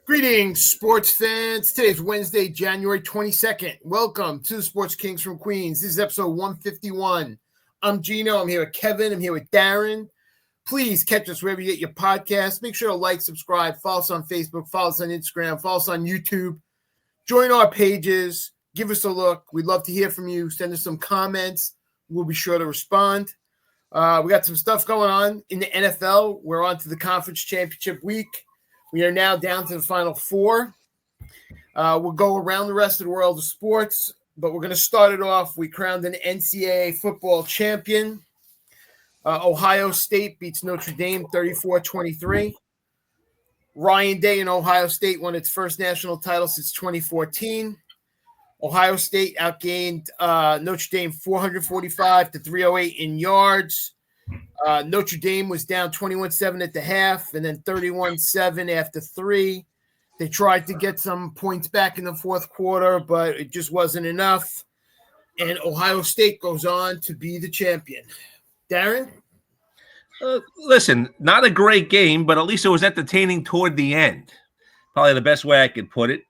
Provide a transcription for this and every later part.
Greetings, sports fans. Today is Wednesday, January 22nd. Welcome to the Sports Kings from Queens. This is episode 151. I'm Gino. I'm here with Kevin. I'm here with Darren. Please catch us wherever you get your podcasts. Make sure to like, subscribe, follow us on Facebook, follow us on Instagram, follow us on YouTube. Join our pages. Give us a look. We'd love to hear from you. Send us some comments. We'll be sure to respond. We got some stuff going on in the NFL. We're on to the conference championship week. We are now down to the final four. We'll go around the rest of the world of sports, but we're going to start it off. We crowned an NCAA football champion. Ohio State beats Notre Dame 34-23. Ryan Day and Ohio State won its first national title since 2014. Ohio State outgained Notre Dame 445-308 in yards. Notre Dame was down 21-7 at the half and then 31-7 after three. They tried to get some points back in the fourth quarter, but it just wasn't enough. And Ohio State goes on to be the champion. Darren? Listen, not a great game, but at least it was entertaining toward the end. Probably the best way I could put it.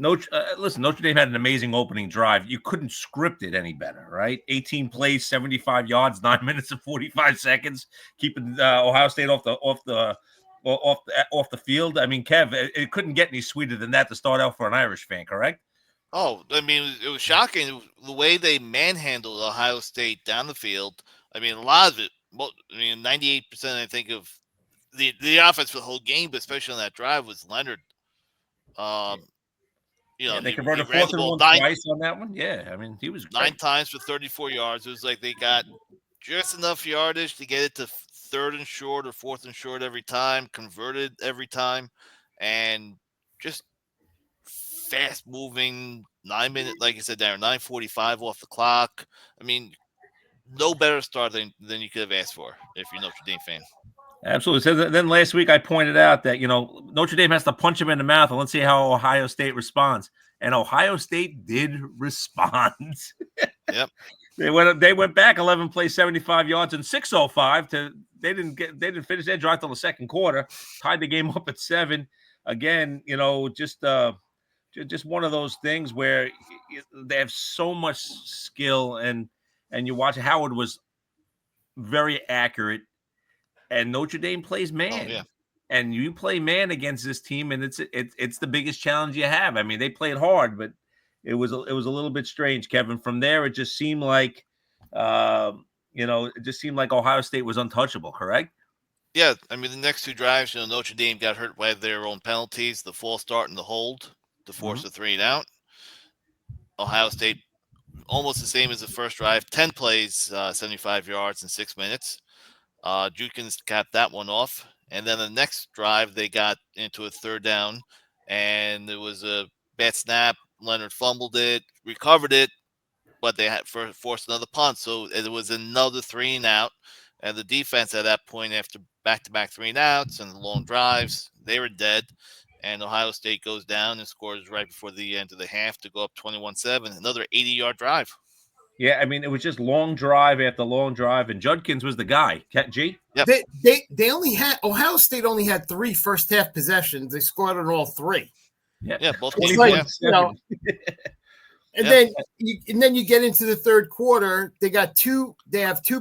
Notre Dame had an amazing opening drive. You couldn't script it any better, right? 18 plays, 75 yards, 9 minutes and 45 seconds, keeping Ohio State off the field. I mean, Kev, it couldn't get any sweeter than that to start out for an Irish fan, correct? Oh, I mean, it was shocking the way they manhandled Ohio State down the field. I mean, a lot of it. 98%, I think, of the offense for the whole game, but especially on that drive, was Leonard. They converted 4th and 1 twice on that one. Yeah, I mean, he was great. 9 times for 34 yards. It was like they got just enough yardage to get it to 3rd and short or 4th and short every time, converted every time, and just fast-moving 9 minute, like I said, Darren, 9:45 off the clock. I mean, no better start than you could have asked for if you're a Notre Dame fan. Absolutely. So then last week I pointed out that, Notre Dame has to punch him in the mouth, and let's see how Ohio State responds. And Ohio State did respond. Yep. They went back 11 plays, 75 yards, and 6:05 they didn't finish their drive till the second quarter. Tied the game up at 7. Again, just one of those things where they have so much skill, and you watch Howard was very accurate. And Notre Dame plays man, and you play man against this team, and it's the biggest challenge you have. I mean, they played hard, but it was a little bit strange, Kevin. From there, it just seemed like, Ohio State was untouchable. Correct? Yeah, I mean, the next 2 drives, Notre Dame got hurt by their own penalties, the false start and the hold to force the 3 and out. Ohio State almost the same as the first drive, 10 plays, 75 yards in 6 minutes. Judkins capped that one off, and then the next drive they got into a 3rd down, and it was a bad snap. Leonard fumbled it, recovered it, but they had forced another punt, so it was another 3 and out. And the defense at that point, after back-to-back 3 and outs and the long drives, they were dead. And Ohio State goes down and scores right before the end of the half to go up 21-7. Another 80-yard drive. Yeah, I mean, it was just long drive after long drive, and Judkins was the guy. G? Yep. They only had – Ohio State only had 3 first-half possessions. They scored on all 3. Yeah, both games. And then you get into the third quarter. They have 2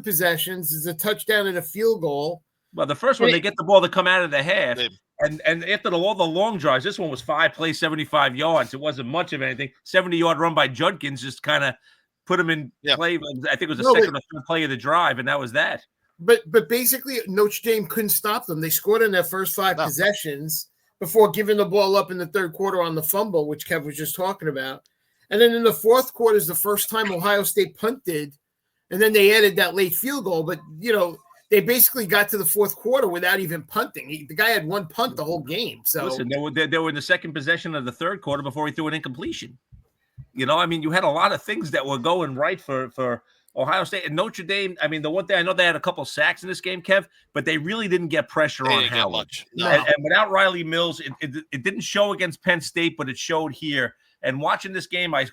possessions. There's a touchdown and a field goal. Well, the first one, they get the ball to come out of the half. And after all the long drives, this one was 5 plays, 75 yards. It wasn't much of anything. 70-yard run by Judkins just kind of – put him in play. I think it was the second or third play of the drive, and that was that. But basically, Notre Dame couldn't stop them. They scored in their first 5 possessions before giving the ball up in the third quarter on the fumble, which Kev was just talking about. And then in the fourth quarter is the first time Ohio State punted, and then they added that late field goal. But, they basically got to the fourth quarter without even punting. The guy had 1 punt the whole game. So listen, they were in the second possession of the third quarter before he threw an incompletion. I mean, you had a lot of things that were going right for Ohio State and Notre Dame. I mean, the one thing I know, they had a couple of sacks in this game, Kev, but they really didn't get pressure on Howard. No. And without Riley Mills, it didn't show against Penn State, but it showed here And watching this game, I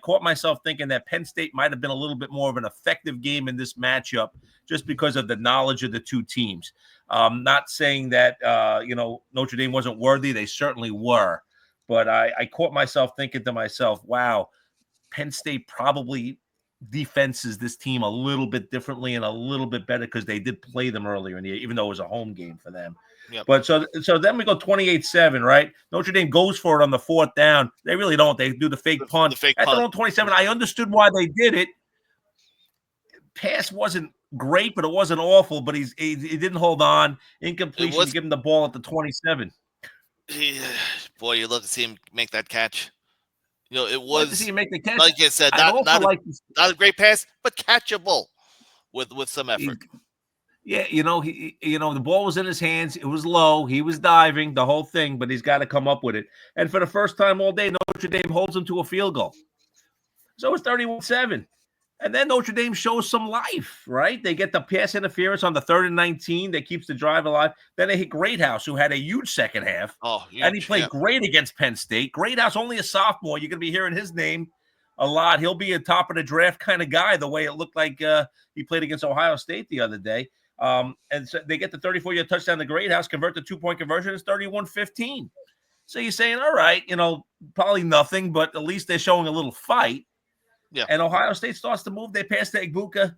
caught myself thinking that Penn State might have been a little bit more of an effective game in this matchup just because of the knowledge of the two teams. Not saying that, Notre Dame wasn't worthy. They certainly were. But I caught myself thinking to myself, wow, Penn State probably defenses this team a little bit differently and a little bit better because they did play them earlier in the year, even though it was a home game for them. Yep. But so then we go 28-7, right? Notre Dame goes for it on the fourth down. They really don't. They do the fake punt. At their own 27, I understood why they did it. Pass wasn't great, but it wasn't awful. But he didn't hold on. Incompletion. You give him the ball at the 27. Boy, you love to see him make that catch. It was to see him make the catch. Like you said, not a great pass, but catchable with some effort. The ball was in his hands. It was low. He was diving, the whole thing, but he's got to come up with it. And for the first time all day, Notre Dame holds him to a field goal. So it's 31-7. And then Notre Dame shows some life, right? They get the pass interference on the 3rd and 19 that keeps the drive alive. Then they hit Greathouse, who had a huge second half. Oh, huge, and he played great against Penn State. Greathouse, only a sophomore. You're going to be hearing his name a lot. He'll be a top of the draft kind of guy, the way it looked like he played against Ohio State the other day. And so they get the 34-yard touchdown to Greathouse, convert the 2-point conversion. It's 31-15. So you're saying, all right, probably nothing, but at least they're showing a little fight. Yeah. And Ohio State starts to move. They pass to Egbuka.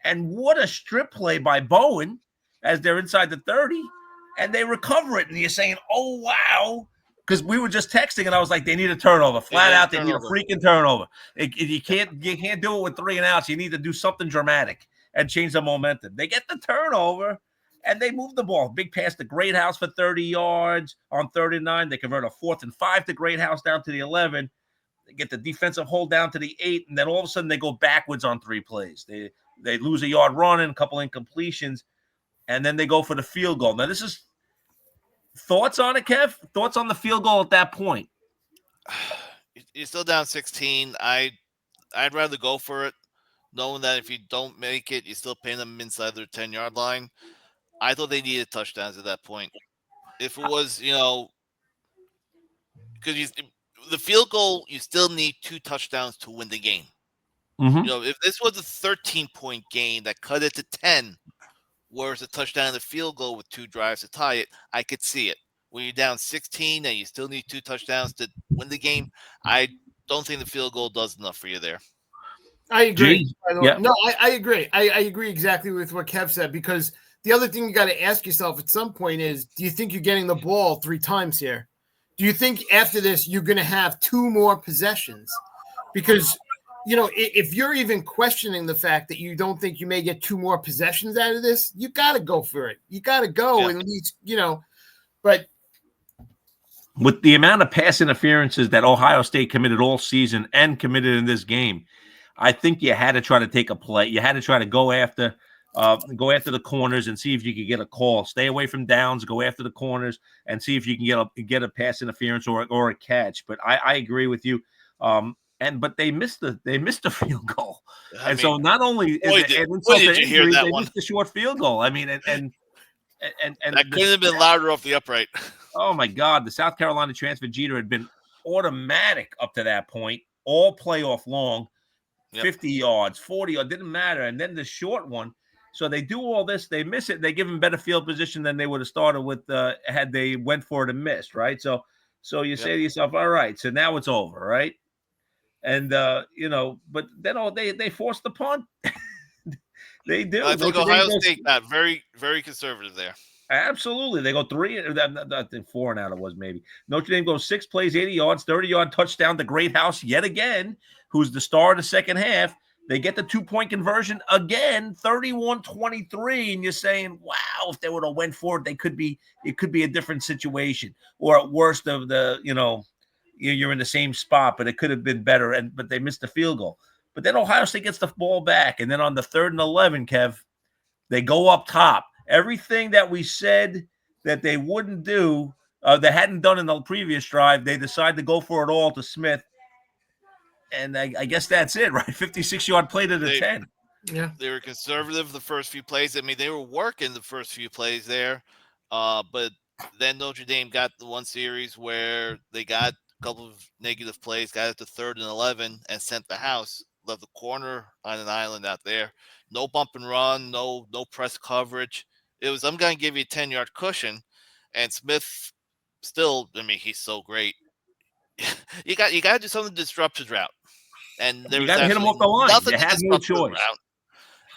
And what a strip play by Bowen as they're inside the 30. And they recover it. And you're saying, oh, wow. Because we were just texting, and I was like, they need a turnover. Flat out, they need a freaking turnover. You can't do it with 3 and outs. You need to do something dramatic and change the momentum. They get the turnover, and they move the ball. Big pass to Greathouse for 30 yards on 3rd and 9. They convert a 4th and 5 to Greathouse down to the 11. They get the defensive hold down to the 8, and then all of a sudden they go backwards on 3 plays. They lose a yard running, a couple incompletions, and then they go for the field goal. Now, this is thoughts on it, Kev? Thoughts on the field goal at that point? You're still down 16. I'd rather go for it, knowing that if you don't make it, you're still paying them inside their 10-yard line. I thought they needed touchdowns at that point. If it was, because the field goal, you still need 2 touchdowns to win the game. Mm-hmm. If this was a 13-point game that cut it to 10, whereas a touchdown and a field goal with 2 drives to tie it, I could see it. When you're down 16 and you still need 2 touchdowns to win the game, I don't think the field goal does enough for you there. I agree. Yeah. No, I agree. I agree exactly with what Kev said, because the other thing you got to ask yourself at some point is, do you think you're getting the ball 3 times here? Do you think after this you're going to have 2 more possessions? Because, if you're even questioning the fact that you don't think you may get 2 more possessions out of this, you got to go for it. You got to go at least, but with the amount of pass interferences that Ohio State committed all season and committed in this game, I think you had to try to take a play. You had to try to go after the corners and see if you could get a call. Stay away from downs, go after the corners, and see if you can get a pass interference or a catch. But I agree with you. But they missed the field goal. So not only did you hear that one? Missed the short field goal. I mean, and that couldn't have been louder off the upright. Oh my God, the South Carolina transfer Jeter had been automatic up to that point, all playoff long, 50 yards, 40 yards, didn't matter. And then the short one. So they do all this, they miss it, they give him better field position than they would have started with had they went for it and missed, right? So you say to yourself, all right, so now it's over, right? And but then they force the punt. They do. I think Ohio State got very, very conservative there. Absolutely. They go 3, I think 4 and out it was maybe. Notre Dame goes 6 plays, 80 yards, 30-yard touchdown to Greathouse yet again, who's the star of the second half. They get the 2-point conversion again, 31-23, and you're saying, wow, if they would have went for it, it could be a different situation. Or at worst of you're in the same spot, but it could have been better, but they missed the field goal. But then Ohio State gets the ball back, and then on the 3rd and 11, Kev, they go up top. Everything that we said that they wouldn't do, they hadn't done in the previous drive, they decide to go for it all to Smith. And I guess that's it, right? 56-yard play to the 10. Yeah. They were conservative the first few plays. I mean, they were working the first few plays there. But then Notre Dame got the one series where they got couple of negative plays, got it to 3rd and 11, and sent the house. Left the corner on an island out there. No bump and run, no press coverage. It was, I'm going to give you a 10-yard cushion. And Smith still, I mean, he's so great. you got to do something to disrupt his route. And there You was got to hit him off the line. nothing You to had no disrupt his choice. route.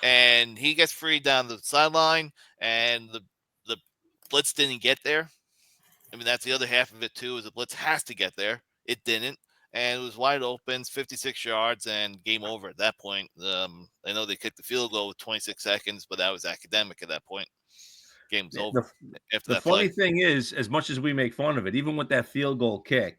And he gets free down the sideline, and the blitz didn't get there. I mean, that's the other half of it too, is the blitz has to get there. It didn't. And it was wide open, 56 yards, and game over at that point. I know they kicked the field goal with 26 seconds, but that was academic at that point. Game was over after the that funny play. thing is, as much as we make fun of it, even with that field goal kick,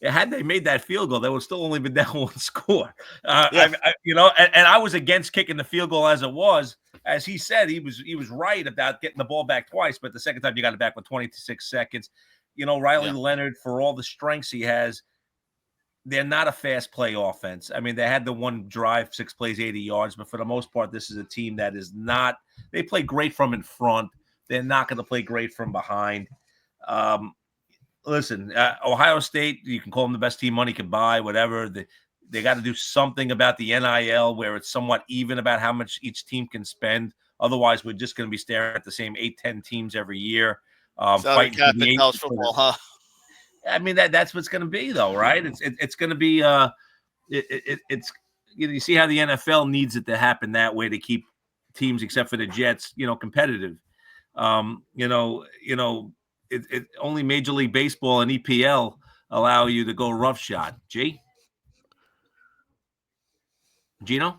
had they made that field goal, they would still only been down 1 score. And I was against kicking the field goal as it was. As he said, he was right about getting the ball back twice, but the second time you got it back with 26 seconds. Riley Leonard, for all the strengths he has, they're not a fast play offense. I mean, they had the one drive, 6 plays, 80 yards, but for the most part, this is a team that is not – they play great from in front. They're not going to play great from behind. Listen, Ohio State, you can call them the best team money can buy, whatever. They got to do something about the NIL where it's somewhat even about how much each team can spend. Otherwise, we're just going to be staring at the same 8-10 teams every year. Fighting for the college football, huh? I mean, that's what's going to be, though, right? It's going to be it's you see how the NFL needs it to happen that way to keep teams, except for the Jets, competitive. It only Major League Baseball and EPL allow you to go roughshod. Gino?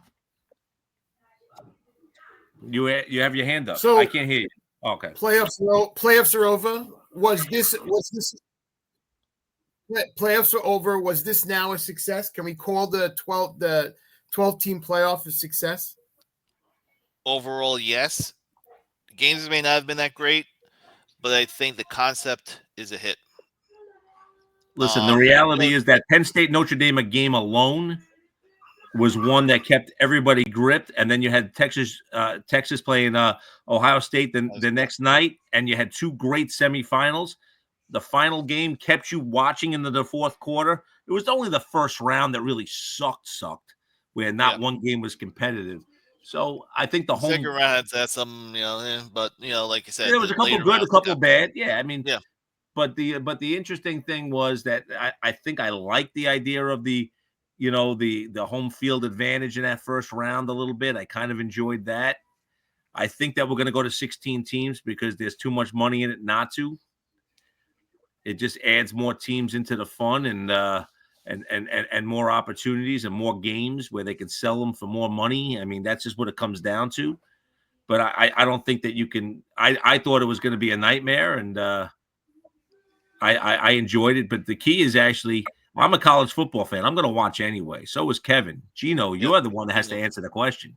You have your hand up. So I can't hear you. Okay. Playoffs are over. Playoffs are over. Was this now a success? Can we call the 12-team playoff a success? Overall, yes. Games may not have been that great, but I think the concept is a hit. Listen, the reality is that Penn State Notre Dame game alone was one that kept everybody gripped, and then you had Texas playing Ohio State the next night, and you had 2 great semifinals. The final game kept you watching into the fourth quarter. It was only the first round that really sucked, where not one game was competitive. So I think the second round had some, but like you said, there was a couple good, a couple bad. Yeah, I mean, yeah. But the interesting thing was that I think I liked the idea of the home field advantage in that first round a little bit. I kind of enjoyed that. I think that we're going to go to 16 teams because there's too much money in it not to. It just adds more teams into the fun and more opportunities and more games where they can sell them for more money. I mean, that's just what it comes down to. But I don't think that you can. I thought it was going to be a nightmare, and I enjoyed it. But the key is actually, I'm a college football fan. I'm going to watch anyway. So is Kevin. Gino, you're the one that has to answer the question.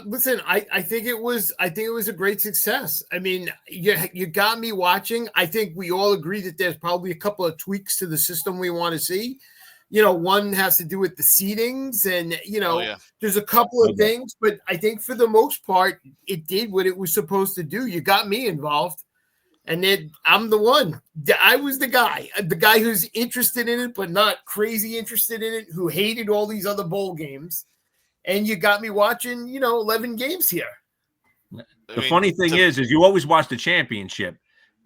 Listen, I think it was a great success. I mean, you got me watching. I think we all agree that there's probably a couple of tweaks to the system we want to see. One has to do with the seedings, and there's a couple of things, but I think for the most part, it did what it was supposed to do. You got me involved, and then I'm the one. I was the guy who's interested in it, but not crazy interested in it, who hated all these other bowl games. And you got me watching, 11 games here. The funny thing is you always watch the championship,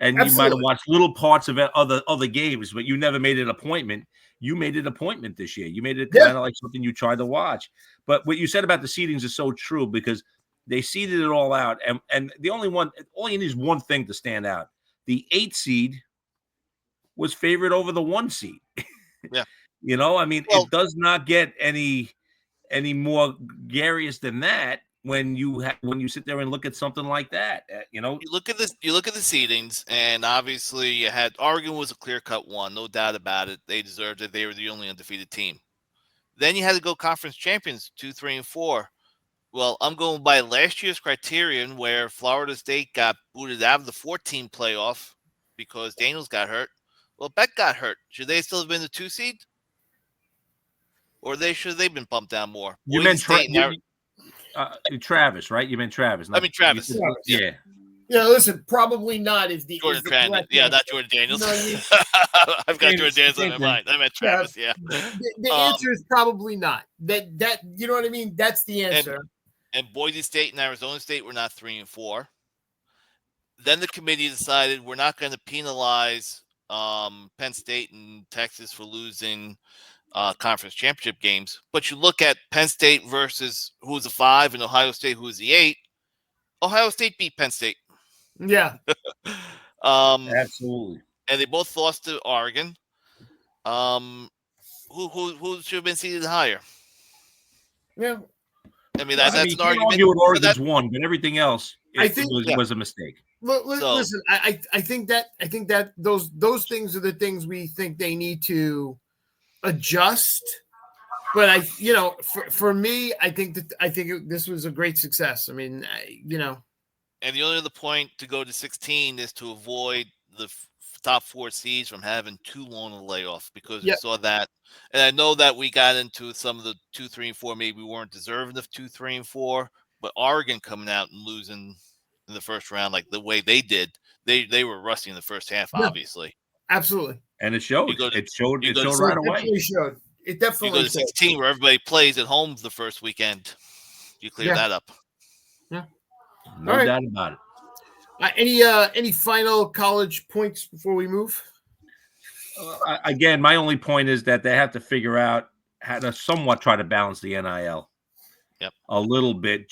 and you might have watched little parts of other games, but you never made an appointment. You made an appointment this year. You made it kind of like something you tried to watch. But what you said about the seedings is so true, because they seeded it all out. And all you need is one thing to stand out. The 8 seed was favored over the 1 seed. Yeah. It does not get any more garious than that when you sit there and look at something like that. You look at this. You look at the seedings, and obviously you had Oregon was a clear-cut one, no doubt about it. They deserved it. They were the only undefeated team. Then you had to go conference champions 2, 3, and 4. Well, I'm going by last year's criterion, where Florida State got booted out of the 14 playoff because Daniels got hurt. Well, Beck got hurt. Should they still have been the 2 seed? Or should they been bumped down more? You meant Travis, right? You meant Travis. I mean Travis. Yeah. Yeah, listen, probably not is the Jordan is the Crandon. correct Yeah, answer. not Jordan Daniels. You know what I mean? I've got Jordan Daniels on my mind. I meant Travis. Yeah. The answer is probably not. That you know what I mean? That's the answer. And Boise State and Arizona State were not 3 and 4. Then the committee decided we're not going to penalize Penn State and Texas for losing conference championship games. But you look at Penn State versus who was the 5 and Ohio State who was the 8. Ohio State beat Penn State. Yeah. Absolutely. And they both lost to Oregon. Who should have been seated higher? Yeah. I mean, that's an you argument. can't argue with Oregon's one, but everything else was a mistake. Listen, I think that those things are the things we think they need to adjust. But for me, I think this was a great success. I mean, And the only other point to go to 16 is to avoid the top 4 seeds from having too long a layoff, because we saw that. And I know that we got into some of the 2, 3, and 4. Maybe we weren't deserving of 2, 3, and 4. But Oregon coming out and losing in the first round like the way they did, they were rusty in the first half, obviously. Absolutely. And it showed. It showed right away. It definitely you go to 16 where everybody plays at home the first weekend. You clear that up. Yeah. No doubt about it. Any final college points before we move? Again, my only point is that they have to figure out how to somewhat try to balance the NIL. Yep. A little bit.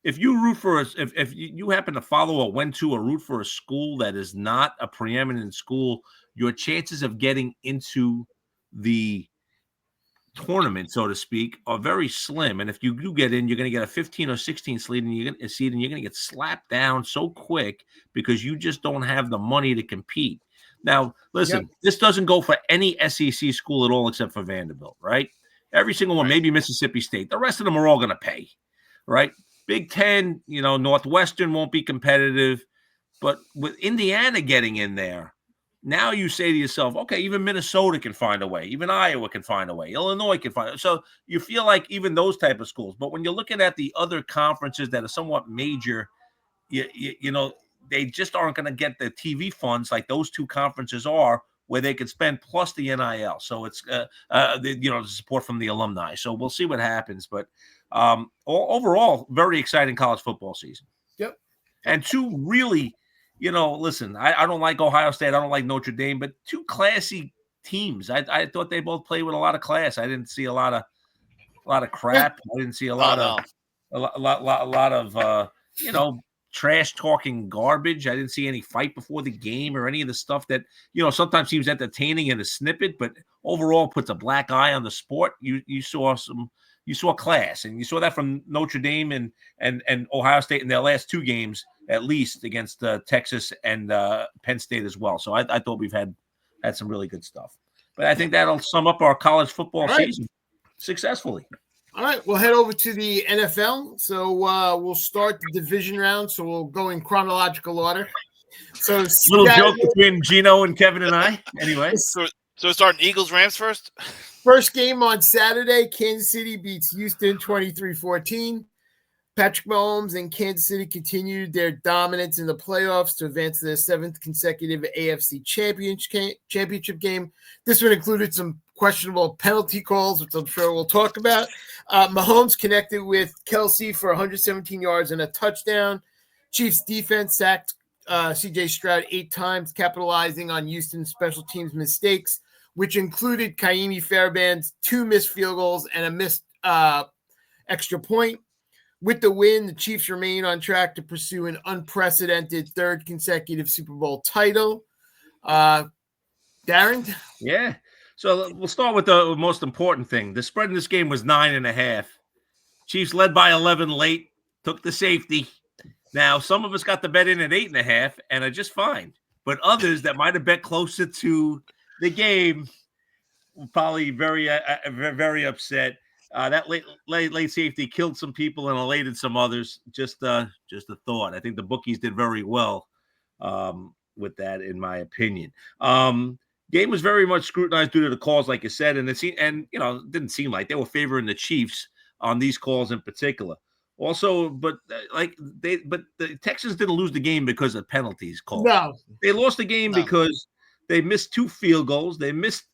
If you root for us, if you happen to follow or went to or root for a school that is not a preeminent school, your chances of getting into the tournament, so to speak, are very slim. And if you do get in, you're going to get a 15 or 16 seed, and you're going to get slapped down so quick because you just don't have the money to compete. Now, listen, this doesn't go for any SEC school at all except for Vanderbilt, right? Every single one, maybe Mississippi State. The rest of them are all going to pay, right? Big Ten, Northwestern won't be competitive. But with Indiana getting in there, now you say to yourself, okay, even Minnesota can find a way. Even Iowa can find a way. Illinois can find it. So you feel like even those type of schools. But when you're looking at the other conferences that are somewhat major, they just aren't going to get the TV funds like those two conferences are, where they could spend plus the NIL. So it's, the support from the alumni. So we'll see what happens. But overall, very exciting college football season. Yep. And two really, listen, I don't like Ohio State. I don't like Notre Dame, but two classy teams. I thought they both played with a lot of class. I didn't see a lot of crap. I didn't see a lot of trash talking garbage. I didn't see any fight before the game or any of the stuff that, sometimes seems entertaining in a snippet, but overall puts a black eye on the sport. You saw class, and you saw that from Notre Dame and Ohio State in their last two games, at least against Texas and Penn State as well. So I thought we've had some really good stuff. But I think that'll sum up our college football season successfully. All right, we'll head over to the NFL. So we'll start the division round. So we'll go in chronological order. So little joke between Gino and Kevin and I. Anyway, so we're starting Eagles Rams first. First game on Saturday, Kansas City beats Houston 23-14. Patrick Mahomes and Kansas City continued their dominance in the playoffs to advance to their 7th consecutive AFC championship game. This one included some questionable penalty calls, which I'm sure we'll talk about. Mahomes connected with Kelsey for 117 yards and a touchdown. Chiefs defense sacked C.J. Stroud 8 times, capitalizing on Houston's special teams mistakes, which included Kaimi Fairbairn's 2 missed field goals and a missed extra point. With the win, the Chiefs remain on track to pursue an unprecedented 3rd consecutive Super Bowl title. Darren? Yeah. So we'll start with the most important thing. The spread in this game was 9.5. Chiefs led by 11 late, took the safety. Now, some of us got the bet in at 8.5 and are just fine. But others that might have bet closer to the game were probably very, very upset. That late safety killed some people and elated some others. Just a thought. I think the bookies did very well with that, in my opinion. Game was very much scrutinized due to the calls, like you said, and it didn't seem like they were favoring the Chiefs on these calls in particular. Also, but the Texans didn't lose the game because of penalties called. No. They lost the game because they missed 2 field goals. They missed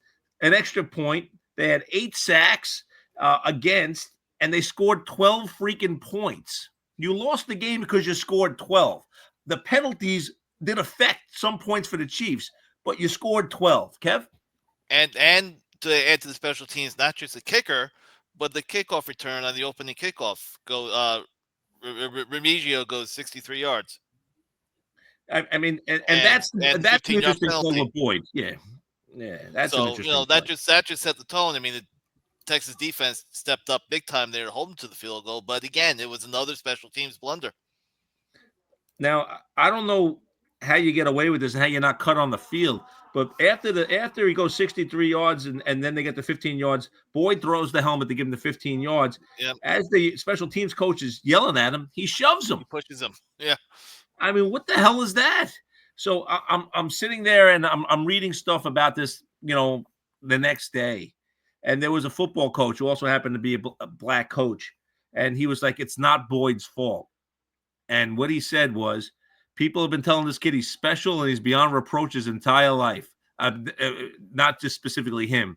an extra point. They had 8 sacks against, and they scored 12 freaking points. You lost the game because you scored 12. The penalties did affect some points for the Chiefs, but you scored 12. Kev? And to add to the special teams, not just the kicker, but the kickoff return on the opening kickoff. Remigio goes 63 yards. I mean, and that's an 15-yard interesting penalty. call with Boyd. Yeah, that's an interesting. That just set the tone. I mean, the Texas defense stepped up big time there to hold them to the field goal, but again, it was another special teams blunder. Now, I don't know how you get away with this and how you're not cut on the field, but after he goes 63 yards and then they get the 15 yards, Boyd throws the helmet to give him the 15 yards. Yep. As the special teams coach is yelling at him, he shoves him. He pushes him. Yeah. I mean, what the hell is that? So I'm sitting there and I'm reading stuff about this, the next day, and there was a football coach who also happened to be a black coach, and he was like, "It's not Boyd's fault." And what he said was, people have been telling this kid he's special and he's beyond reproach his entire life. Not just specifically him,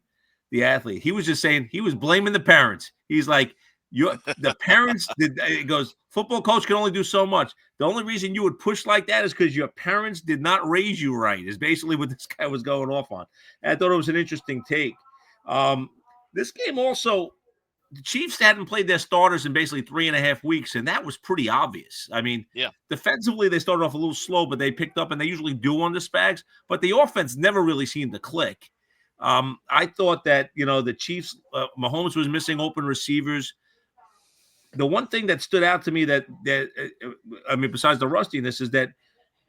the athlete. He was just saying he was blaming the parents. He's like, the parents did. It goes, football coach can only do so much. The only reason you would push like that is because your parents did not raise you right, is basically what this guy was going off on. And I thought it was an interesting take. This game also, the Chiefs hadn't played their starters in basically 3.5 weeks, and that was pretty obvious. I mean, defensively, they started off a little slow, but they picked up, and they usually do on the Spags, but the offense never really seemed to click. I thought that, the Chiefs, Mahomes was missing open receivers. The one thing that stood out to me besides the rustiness, is that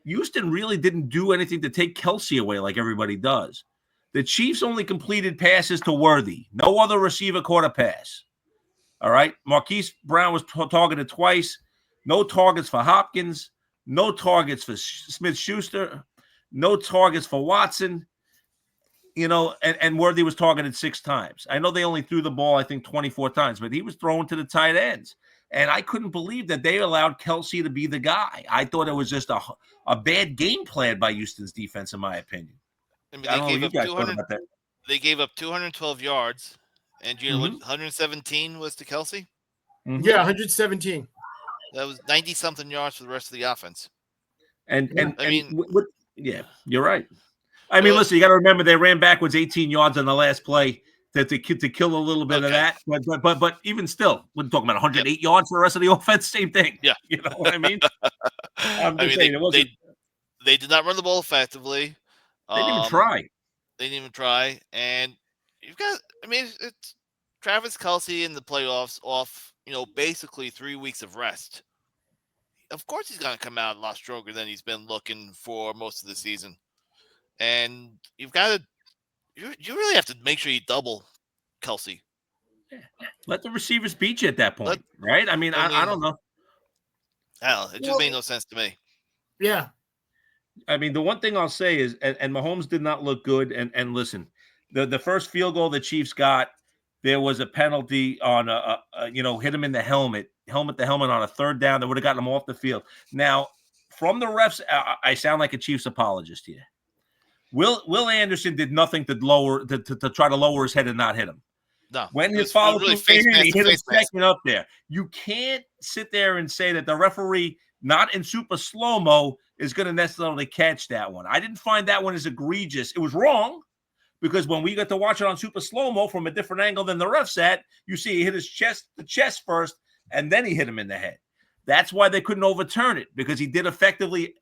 Houston really didn't do anything to take Kelsey away like everybody does. The Chiefs only completed passes to Worthy. No other receiver caught a pass. All right. Marquise Brown was targeted twice. No targets for Hopkins. No targets for Smith-Schuster. No targets for Watson. And Worthy was targeted 6 times. I know they only threw the ball, I think, 24 times, but he was thrown to the tight ends. And I couldn't believe that they allowed Kelsey to be the guy. I thought it was just a bad game plan by Houston's defense, in my opinion. I mean, they gave up 212 yards, and 117 was to Kelsey? Mm-hmm. Yeah, 117. That was 90-something yards for the rest of the offense. You're right. I mean, listen, you got to remember they ran backwards 18 yards on the last play to kill a little bit of that. But even still, we're talking about 108 yards for the rest of the offense. Same thing. Yeah, you know what I mean. They did not run the ball effectively. They didn't even try. They didn't even try, and you've got. I mean, it's Travis Kelce in the playoffs off. Basically 3 weeks of rest. Of course, he's going to come out a lot stronger than he's been looking for most of the season. And you've got to, you really have to make sure you double Kelce. Yeah. Let the receivers beat you at that point, right? I mean, I don't know. Hell, it just made no sense to me. Yeah. I mean, the one thing I'll say is, and Mahomes did not look good. And listen, the first field goal the Chiefs got, there was a penalty on hit him in the helmet on a 3rd down that would have gotten him off the field. Now, from the refs, I sound like a Chiefs apologist here. Will Anderson did nothing to try to lower his head and not hit him. No, when his follow through he hit him second up there. You can't sit there and say that the referee, not in super slow-mo, is going to necessarily catch that one. I didn't find that one as egregious. It was wrong, because when we got to watch it on super slow-mo from a different angle than the refs at, you see he hit the chest first, and then he hit him in the head. That's why they couldn't overturn it, because he did effectively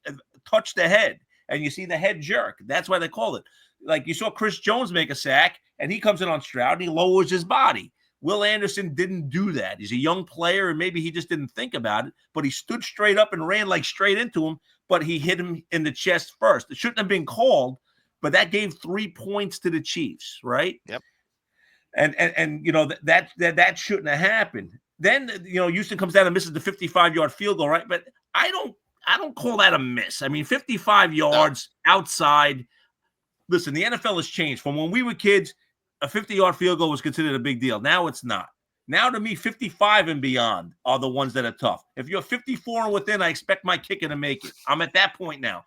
touch the head, and you see the head jerk. That's why they called it. Like you saw Chris Jones make a sack, and he comes in on Stroud, and he lowers his body. Will Anderson didn't do that. He's a young player, and maybe he just didn't think about it, but he stood straight up and ran like straight into him, but he hit him in the chest first. It shouldn't have been called, but that gave 3 points to the Chiefs, right? Yep. And that shouldn't have happened. Then, Houston comes down and misses the 55-yard field goal, right? But I don't call that a miss. I mean, 55 yards outside. Listen, the NFL has changed. From when we were kids, a 50-yard field goal was considered a big deal. Now it's not. Now, to me, 55 and beyond are the ones that are tough. If you're 54 and within, I expect my kicker to make it. I'm at that point now.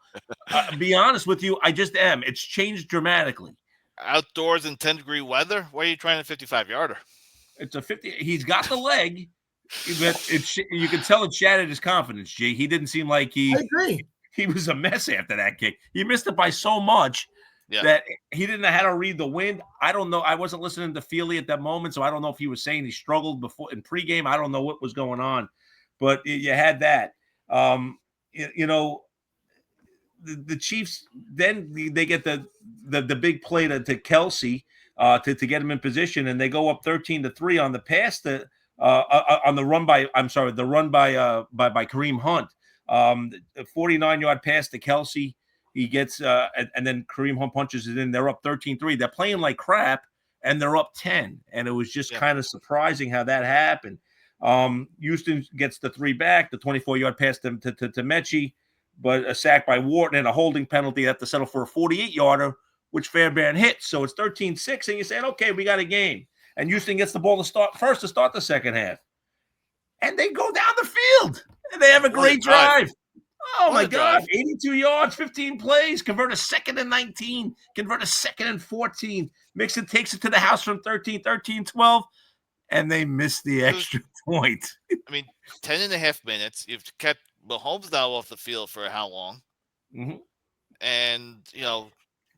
Be honest with you, I just am. It's changed dramatically. Outdoors in 10-degree weather? Why are you trying a 55-yarder? It's a 50. He's got the leg, but you can tell it shattered his confidence, G. He didn't seem like I agree. He was a mess after that kick. He missed it by so much that he didn't know how to read the wind. I don't know. I wasn't listening to Feely at that moment, so I don't know if he was saying he struggled before in pregame. I don't know what was going on, but you had that. The Chiefs, then they get the big play to Kelsey to get him in position, and they go up 13-3 on the pass on the run by Kareem Hunt. A 49-yard pass to Kelsey. He gets and then Kareem Hunt punches it in. They're up 13-3. They're playing like crap, and they're up 10. And it was just kind of surprising how that happened. Houston gets the 3 back, the 24-yard pass to Mechie, but a sack by Wharton and a holding penalty. They have to settle for a 48-yarder, which Fairbairn hits. So it's 13-6, and you're saying, okay, we got a game. And Houston gets the ball to start the second half. And they go down the field, and they have a great drive. Oh, my God. 82 yards, 15 plays, convert a 2nd and 19, convert a 2nd and 14. Mixon takes it to the house from 13-12, and they miss the extra point. 10.5 minutes. You've kept Mahomes now off the field for how long? Mm-hmm. And,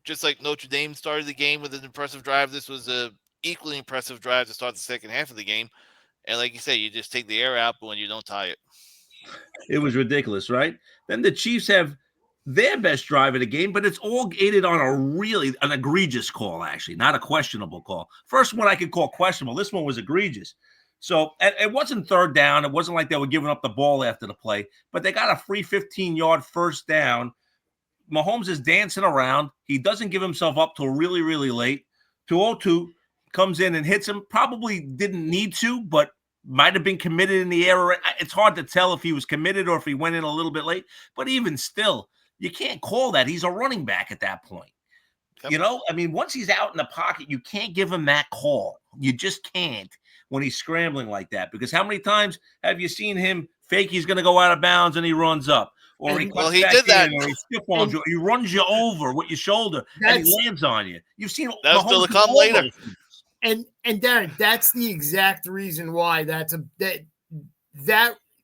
just like Notre Dame started the game with an impressive drive, this was a equally impressive drive to start the second half of the game. And like you say, you just take the air out when you don't tie it. It was ridiculous, right? Then the Chiefs have their best drive of the game, but it's all aided on an egregious call, actually, not a questionable call. First one I could call questionable. This one was egregious. So it wasn't third down. It wasn't like they were giving up the ball after the play, but they got a free 15-yard first down. Mahomes is dancing around. He doesn't give himself up till really, really late. 202 comes in and hits him. Probably didn't need to, but might have been committed in the air. It's hard to tell if he was committed or if he went in a little bit late. But even still, you can't call that. He's a running back at that point. Yep. Once he's out in the pocket, you can't give him that call. You just can't when he's scrambling like that. Because how many times have you seen him fake he's going to go out of bounds and he runs up? Or he did that. Or he stiff arms you, or he runs you over with your shoulder and he lands on you. You've seen that's still to come later. And Darren, that's the exact reason why that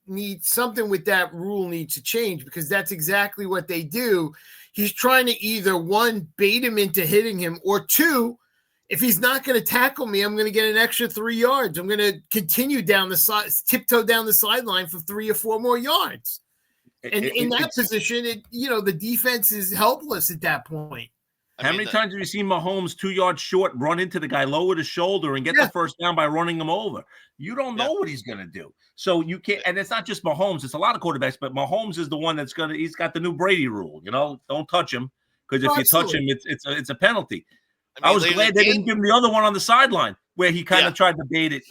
needs something with that rule needs to change, because that's exactly what they do. He's trying to either one, bait him into hitting him, or two, if he's not going to tackle me, I'm going to get an extra 3 yards. I'm going to continue down the side, tiptoe down the sideline for 3 or 4 more yards. And in that position, the defense is helpless at that point. How many times have you seen Mahomes 2 yards short run into the guy, lower his shoulder, and get the first down by running him over? You don't know what he's going to do. So you can't, and it's not just Mahomes. It's a lot of quarterbacks, but Mahomes is the one he's got the new Brady rule, don't touch him, because if you touch him, it's a penalty. I was glad they didn't give him the other one on the sideline where he kind of tried to bait it.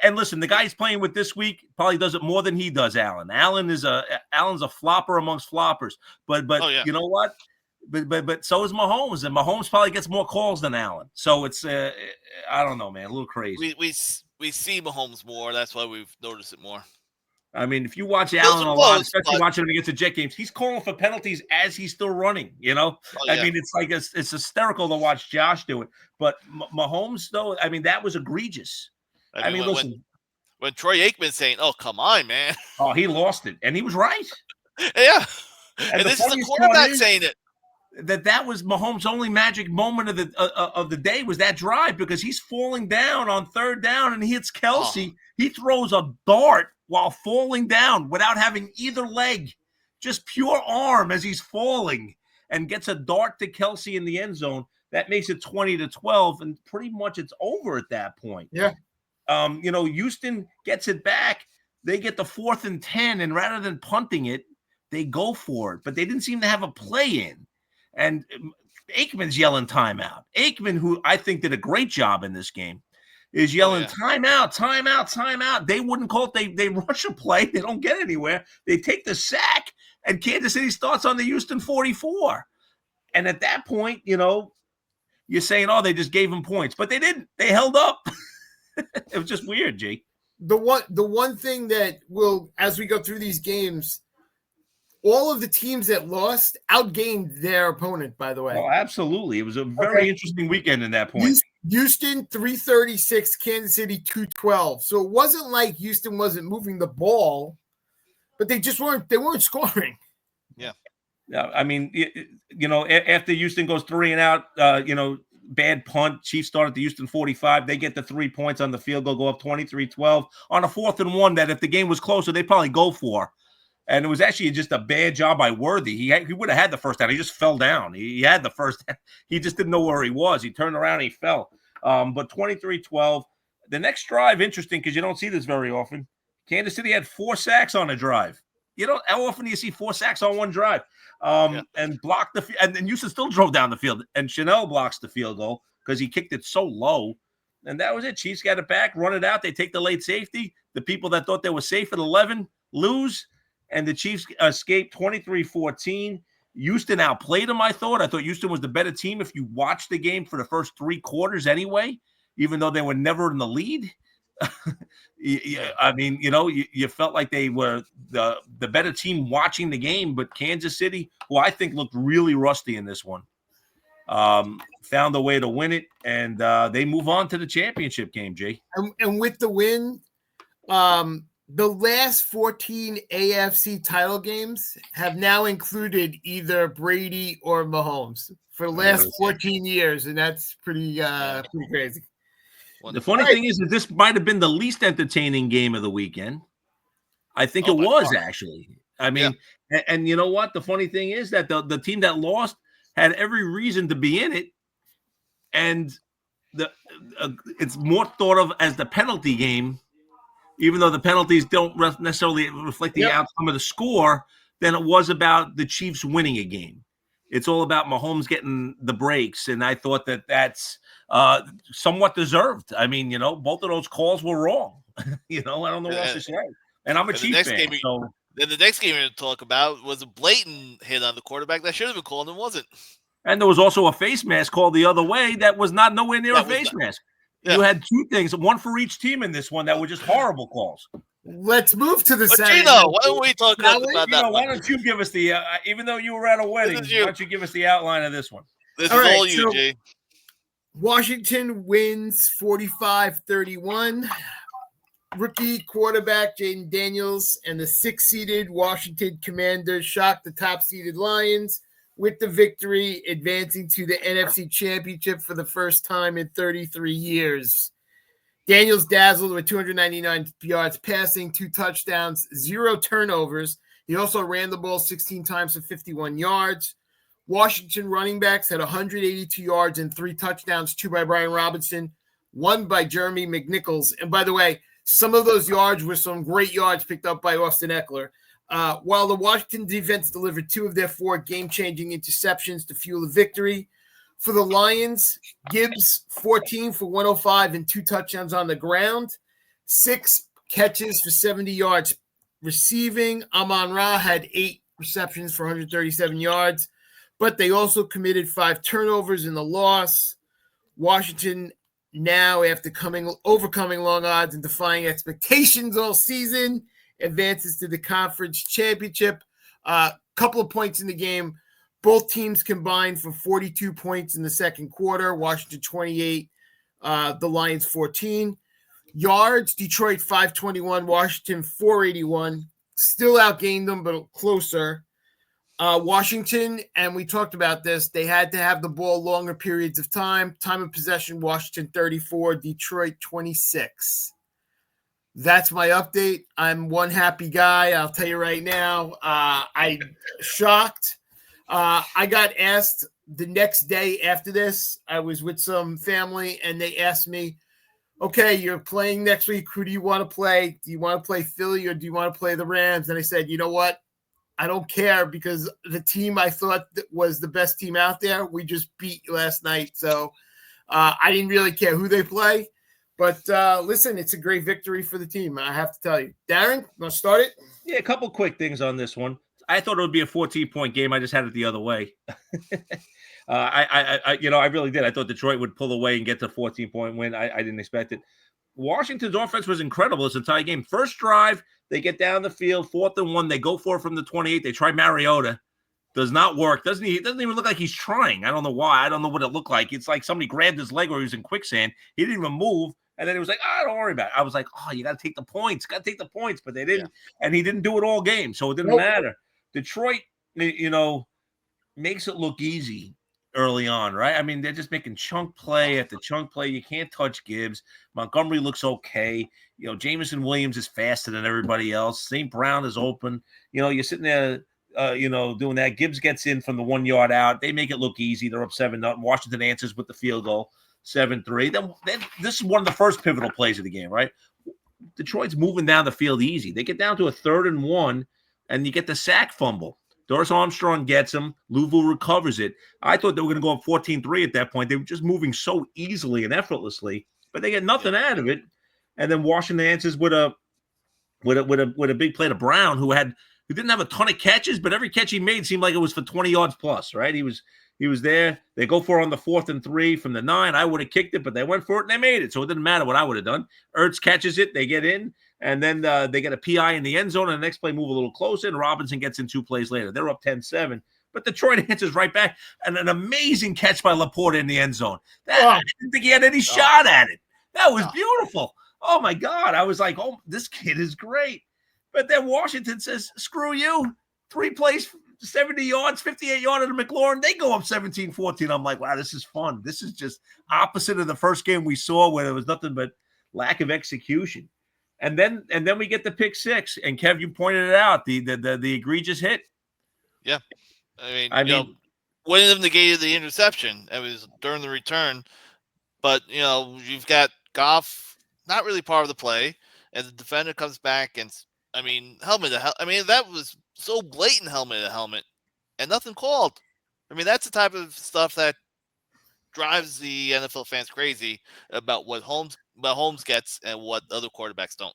And listen, the guy he's playing with this week probably does it more than he does, Allen. Allen's a flopper amongst floppers. But you know what? But so is Mahomes, and Mahomes probably gets more calls than Allen. So it's I don't know, man, a little crazy. We see Mahomes more. That's why we've noticed it more. If you watch Allen a lot, especially watching him against the Jet games, he's calling for penalties as he's still running. It's like it's hysterical to watch Josh do it. But Mahomes, though, that was egregious. Listen. When Troy Aikman's saying, "Oh, come on, man," he lost it, and he was right. Yeah, and this is the quarterback saying it. That was Mahomes' only magic moment of the day was that drive, because he's falling down on third down and he hits Kelsey. He throws a dart while falling down without having either leg, just pure arm as he's falling, and gets a dart to Kelsey in the end zone. That makes it 20-12, and pretty much it's over at that point. Yeah. Houston gets it back. They get the 4th and 10, and rather than punting it, they go for it. But they didn't seem to have a play in. And Aikman's yelling timeout. Aikman, who I think did a great job in this game, is yelling timeout, timeout, timeout. They wouldn't call it. They rush a play. They don't get anywhere. They take the sack, and Kansas City starts on the Houston 44. And at that point, you're saying, they just gave him points. But they didn't. They held up. It was just weird, G. The one thing that will, as we go through these games, all of the teams that lost outgained their opponent, by the way. Oh, absolutely. It was a very interesting weekend in that point. Houston 336, Kansas City 212. So it wasn't like Houston wasn't moving the ball, but they weren't scoring. Yeah. I mean, after Houston goes 3 and out, bad punt. Chiefs start at the Houston 45. They get the 3 points on the field goal, go up 23-12 on a 4th and 1 that if the game was closer, they'd probably go for. And it was actually just a bad job by Worthy. He would have had the first down. He just fell down. He had the first down. He just didn't know where he was. He turned around and he fell. But 23-12. The next drive, interesting because you don't see this very often. Kansas City had 4 sacks on a drive. How often do you see 4 sacks on one drive? And blocked the and then Houston still drove down the field. And Chanel blocks the field goal because he kicked it so low. And that was it. Chiefs got it back, run it out. They take the late safety. The people that thought they were safe at 11 lose. And the Chiefs escaped 23-14. Houston outplayed them, I thought. I thought Houston was the better team if you watched the game for the first 3 quarters anyway, even though they were never in the lead. I mean, you felt like they were the better team watching the game, but Kansas City, who I think looked really rusty in this one, found a way to win it, and they move on to the championship game, Jay. And with the win, the last 14 AFC title games have now included either Brady or Mahomes for the last 14 years, and that's pretty crazy. The funny thing is that this might have been the least entertaining game of the weekend. I think it was actually. I mean, and you know what? The funny thing is that the team that lost had every reason to be in it, and it's more thought of as the penalty game. Even though the penalties don't necessarily reflect the outcome of the score, than it was about the Chiefs winning a game. It's all about Mahomes getting the breaks, and I thought that's somewhat deserved. I mean, both of those calls were wrong. I don't know what else to say. And I'm a Chiefs fan. Then the next game we're going to talk about was a blatant hit on the quarterback that should have been called and wasn't. And there was also a face mask called the other way that was not nowhere near a face mask. Yeah. You had 2 things, one for each team in this one that were just horrible calls. Let's move to the Gino, why don't we talk about that? Why don't you give us the, even though you were at a wedding, why don't you give us the outline of this one? This is all you, Jay. Washington wins 45-31. Rookie quarterback Jaden Daniels and the 6th-seeded Washington Commanders shocked the top-seeded Lions with the victory, advancing to the NFC Championship for the first time in 33 years. Daniels dazzled with 299 yards passing, 2 touchdowns, 0 turnovers. He also ran the ball 16 times for 51 yards. Washington running backs had 182 yards and 3 touchdowns, 2 by Brian Robinson, 1 by Jeremy McNichols. And by the way, some of those yards were some great yards picked up by Austin Eckler. While the Washington defense delivered 2 of their 4 game-changing interceptions to fuel the victory. For the Lions, Gibbs, 14 for 105 and 2 touchdowns on the ground, 6 catches for 70 yards receiving. Amon-Ra had 8 receptions for 137 yards, but they also committed 5 turnovers in the loss. Washington now, after overcoming long odds and defying expectations all season, advances to the conference championship. Couple of points in the game. Both teams combined for 42 points in the second quarter. Washington 28, the Lions 14. Yards, Detroit 521, Washington 481. Still outgained them, but closer. Washington, and we talked about this, they had to have the ball longer periods of time. Time of possession, Washington 34, Detroit 26. That's my update. I'm one happy guy. I'll tell you right now. I'm shocked. I got asked the next day after this. I was with some family, and they asked me, okay, you're playing next week. Who do you want to play? Do you want to play Philly or do you want to play the Rams? And I said, you know what? I don't care because the team I thought was the best team out there, we just beat last night. So I didn't really care who they play. But listen, it's a great victory for the team, I have to tell you. Darren, want to start it? Yeah, a couple quick things on this one. I thought it would be a 14-point game. I just had it the other way. I really did. I thought Detroit would pull away and get the 14-point win. I didn't expect it. Washington's offense was incredible this entire game. First drive, they get down the field, 4th and 1. They go for it from the 28. They try Mariota. Does not work. Doesn't even look like he's trying. I don't know why. I don't know what it looked like. It's like somebody grabbed his leg or he was in quicksand. He didn't even move. And then he was like, don't worry about it. I was like, you got to take the points. Got to take the points. But they didn't. Yeah. And he didn't do it all game. So it didn't matter. Detroit, makes it look easy early on, right? I mean, they're just making chunk play after chunk play. You can't touch Gibbs. Montgomery looks okay. Jameson Williams is faster than everybody else. St. Brown is open. You're sitting there, doing that. Gibbs gets in from the 1 yard out. They make it look easy. They're up 7-0. Washington answers with the field goal, 7-3. Then this is one of the first pivotal plays of the game, right? Detroit's moving down the field easy. They get down to a 3rd and 1, and you get the sack fumble. Doris Armstrong gets him. Louisville recovers it. I thought they were going to go up 14-3 at that point. They were just moving so easily and effortlessly, but they get nothing out of it. And then Washington answers with a big play to Brown, who didn't have a ton of catches, but every catch he made seemed like it was for 20 yards plus, right? He was there. They go for it on the 4th and 3 from the 9. I would have kicked it, but they went for it and they made it. So it didn't matter what I would have done. Ertz catches it. They get in. And then they get a PI in the end zone, and the next play move a little closer, and Robinson gets in 2 plays later. They're up 10-7. But Detroit answers right back, and an amazing catch by Laporta in the end zone. I didn't think he had any shot at it. That was beautiful. Oh, my God. I was like, this kid is great. But then Washington says, screw you. 3 plays, 70 yards, 58-yarder to McLaurin. They go up 17-14. I'm like, wow, this is fun. This is just opposite of the first game we saw where there was nothing but lack of execution. And then we get the pick 6, and Kev, you pointed it out, the egregious hit. Yeah, I mean, wouldn't have negated the interception. It was during the return, but you've got Goff not really part of the play, and the defender comes back and helmet to helmet. I mean, that was so blatant, helmet to helmet, and nothing called. I mean, that's the type of stuff that drives the NFL fans crazy about what Holmes gets and what other quarterbacks don't.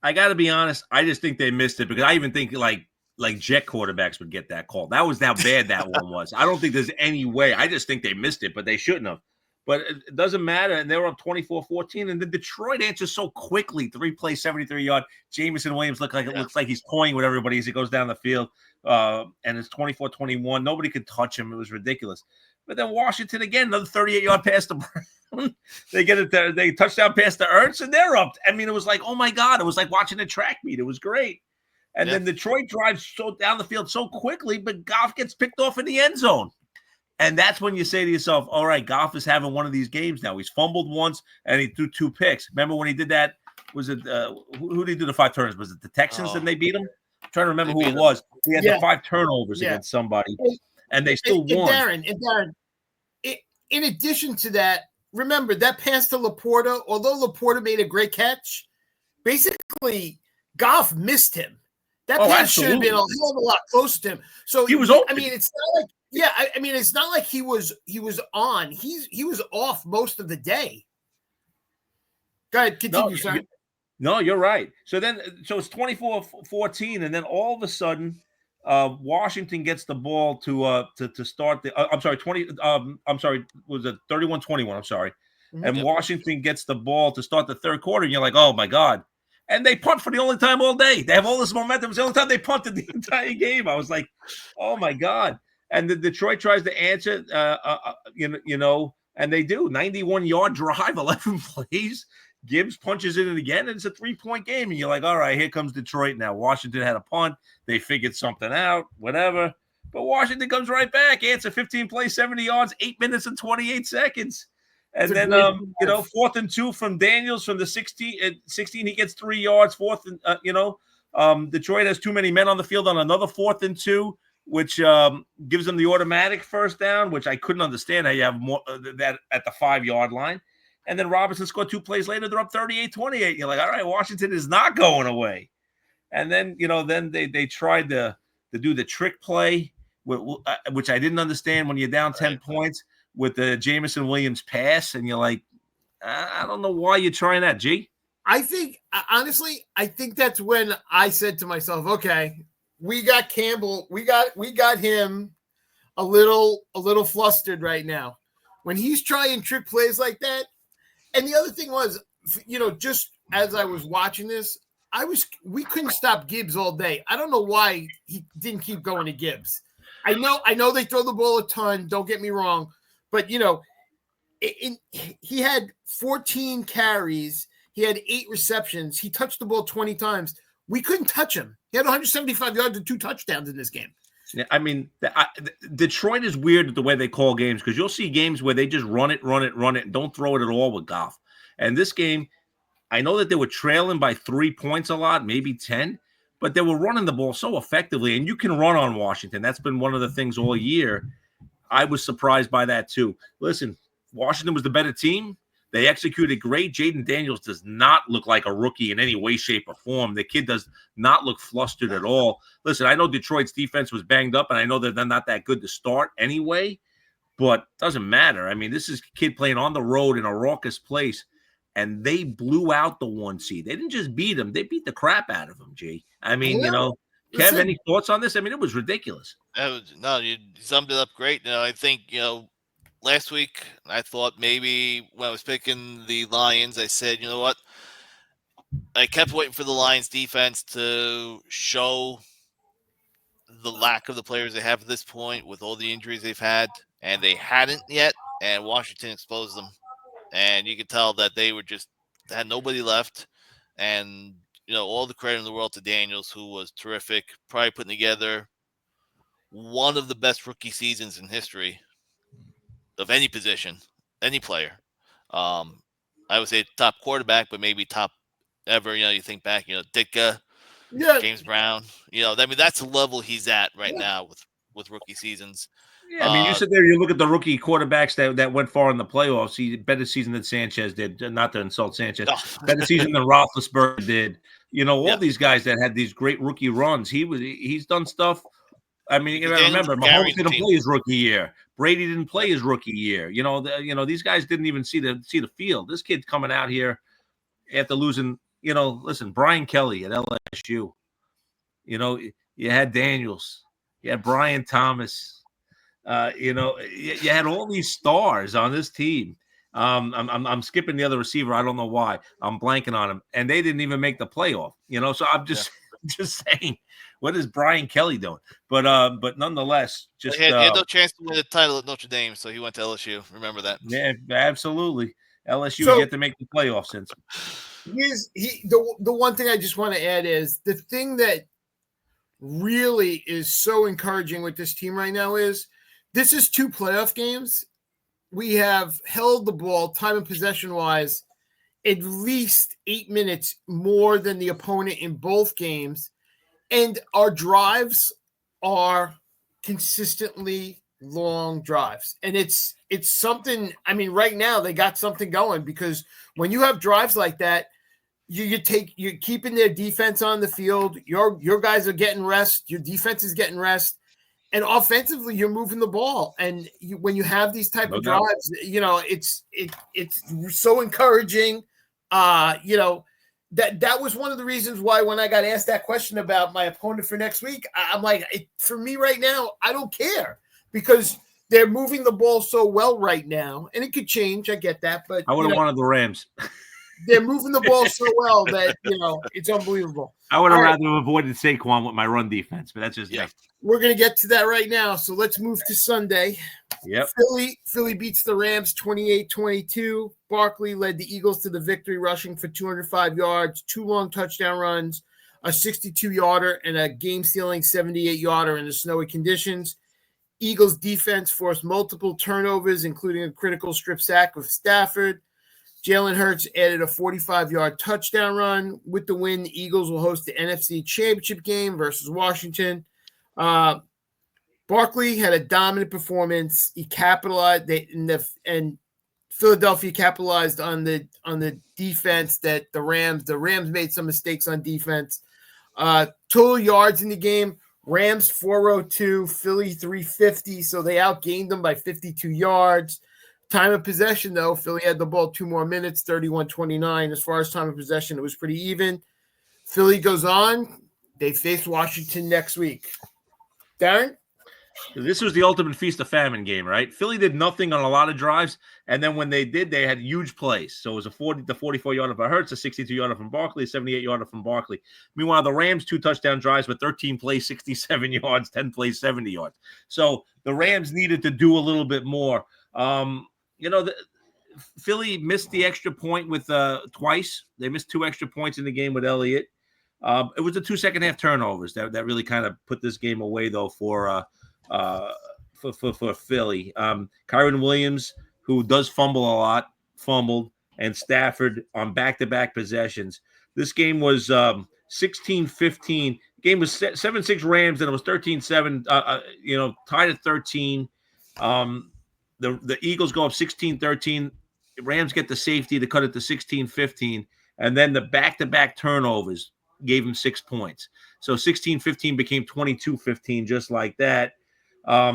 I got to be honest. I just think they missed it because I even think like jet quarterbacks would get that call. That was how bad that one was. I don't think there's any way. I just think they missed it, but they shouldn't have. But it doesn't matter. And they were up 24-14. And the Detroit answers so quickly. 3 plays, 73-yard. Jameson Williams looks like he's toying with everybody as he goes down the field. And it's 24-21. Nobody could touch him. It was ridiculous. But then Washington again, another 38-yard pass to Brown. They get it there. They touchdown pass to Ertz, and they're up. I mean, it was like, oh my God, it was like watching a track meet. It was great. And then Detroit drives so down the field so quickly, but Goff gets picked off in the end zone. And that's when you say to yourself, all right, Goff is having one of these games now. He's fumbled once and he threw 2 picks. Remember when he did that? Was it who did he do the 5 turnovers? Was it the Texans that they beat him? I'm trying to remember who it was. He had the 5 turnovers against somebody. And they still won. Darren, in addition to that, remember that pass to Laporta, although Laporta made a great catch, basically Goff missed him. That pass should have been a hell of a lot closer to him. So he was open. I mean, it's not like it's not like he was on. He was off most of the day. Go ahead, continue, sir. No, you're right. So it's 24-14, and then all of a sudden, Washington gets the ball to start the. I'm sorry, 20. I'm sorry, was it 31-21? I'm sorry, and Washington gets the ball to start the third quarter. And you're like, oh my God! And they punt for the only time all day. They have all this momentum. It's the only time they punted the entire game. I was like, oh my God! And the Detroit tries to answer, and they do 91-yard drive, 11 plays. Gibbs punches it in again, and it's a 3-point game. And you're like, all right, here comes Detroit now. Washington had a punt. They figured something out, whatever. But Washington comes right back. Answer 15 plays, 70 yards, 8 minutes and 28 seconds. And then, 4th and 2 from Daniels from the 16. He gets 3 yards. 4th and, Detroit has too many men on the field on another 4th and 2, which gives them the automatic first down, which I couldn't understand how you have more that at the 5-yard line. And then Robinson scored 2 plays later. They're up 38-28. You're like, all right, Washington is not going away. And then, then they tried to do the trick play, which I didn't understand when you're down 10 points with the Jameson Williams pass. And you're like, I don't know why you're trying that, G. I think, honestly, that's when I said to myself, okay, we got Campbell. We got him a little flustered right now. When he's trying trick plays like that. And the other thing was, just as I was watching this, we couldn't stop Gibbs all day. I don't know why he didn't keep going to Gibbs. I know they throw the ball a ton. Don't get me wrong, but he had 14 carries. He had 8 receptions. He touched the ball 20 times. We couldn't touch him. He had 175 yards and 2 touchdowns in this game. Yeah, I mean, Detroit is weird at the way they call games because you'll see games where they just run it, and don't throw it at all with Goff. And this game, I know that they were trailing by 3 points a lot, maybe 10, but they were running the ball so effectively. And you can run on Washington. That's been one of the things all year. I was surprised by that too. Listen, Washington was the better team. They executed great. Jaden Daniels does not look like a rookie in any way, shape, or form. The kid does not look flustered at all. Listen, I know Detroit's defense was banged up, and I know that they're not that good to start anyway, but it doesn't matter. I mean, this is a kid playing on the road in a raucous place, and they blew out the 1 seed. They didn't just beat them. They beat the crap out of them, G. I mean, Kev, any thoughts on this? I mean, it was ridiculous. You summed it up great. I think, last week, I thought maybe when I was picking the Lions, I said, you know what? I kept waiting for the Lions defense to show the lack of the players they have at this point with all the injuries they've had, and they hadn't yet, and Washington exposed them. And you could tell that they had nobody left. And, all the credit in the world to Daniels, who was terrific, probably putting together one of the best rookie seasons in history of any position, any player. I would say top quarterback, but maybe top ever. You think back, Ditka, James Brown. I mean, that's the level he's at right now with rookie seasons. Yeah, I mean, you sit there, you look at the rookie quarterbacks that went far in the playoffs. He better season than Sanchez did. Not to insult Sanchez, better season than Roethlisberger did. All these guys that had these great rookie runs. He's done stuff. I mean, you remember, Mahomes didn't play his rookie year. Brady didn't play his rookie year. These guys didn't even see the field. This kid's coming out here after losing. Listen, Brian Kelly at LSU. You had Daniels. You had Brian Thomas. You had all these stars on this team. I'm skipping the other receiver. I don't know why. I'm blanking on him, and they didn't even make the playoff. So I'm just saying. What is Brian Kelly doing? But nonetheless, he had no chance to win the title at Notre Dame, so he went to LSU. Remember that? Yeah, absolutely. LSU get to make the playoffs since. The one thing I just want to add is the thing that really is so encouraging with this team right now is this is 2 playoff games. We have held the ball time and possession wise at least 8 minutes more than the opponent in both games. And our drives are consistently long drives. And it's something, I mean, right now they got something going because when you have drives like that, you're keeping their defense on the field. Your guys are getting rest. Your defense is getting rest. And offensively, you're moving the ball. And when you have these type of drives, it's so encouraging. That was one of the reasons why when I got asked that question about my opponent for next week, I'm like, for me right now, I don't care because they're moving the ball so well right now, and it could change. I get that, but I would have wanted the Rams. They're moving the ball so well that it's unbelievable. I would have rather avoided Saquon with my run defense, but that's just me. We're gonna get to that right now. So let's move to Sunday. Yep. Philly beats the Rams 28-22. Barkley led the Eagles to the victory, rushing for 205 yards, 2 long touchdown runs, a 62-yarder, and a game-sealing 78-yarder in the snowy conditions. Eagles defense forced multiple turnovers, including a critical strip sack of Stafford. Jalen Hurts added a 45-yard touchdown run. With the win, the Eagles will host the NFC Championship game versus Washington. Barkley had a dominant performance. He capitalized, and Philadelphia capitalized on the defense that the Rams made some mistakes on defense. Total yards in the game: Rams 402, Philly 350. So they outgained them by 52 yards. Time of possession, though, Philly had the ball 2 more minutes, 31-29. As far as time of possession, it was pretty even. Philly goes on. They face Washington next week. Darren? This was the ultimate feast of famine game, right? Philly did nothing on a lot of drives, and then when they did, they had huge plays. So it was a 40 to 44-yarder from Hurts, a 62-yarder from Barkley, a 78-yarder from Barkley. Meanwhile, the Rams 2 touchdown drives with 13 plays, 67 yards, 10 plays, 70 yards. So the Rams needed to do a little bit more. Philly missed the extra point with twice. They missed 2 extra points in the game with Elliott. It was the 2 second-half turnovers that really kind of put this game away, though, for Philly. Kyron Williams, who does fumble a lot, fumbled, and Stafford on back-to-back possessions. This game was 16-15. Game was 7-6 Rams, and it was 13-7, tied at 13. The Eagles go up 16-13. Rams get the safety to cut it to 16-15. And then the back-to-back turnovers gave them 6 points. So 16-15 became 22-15, just like that.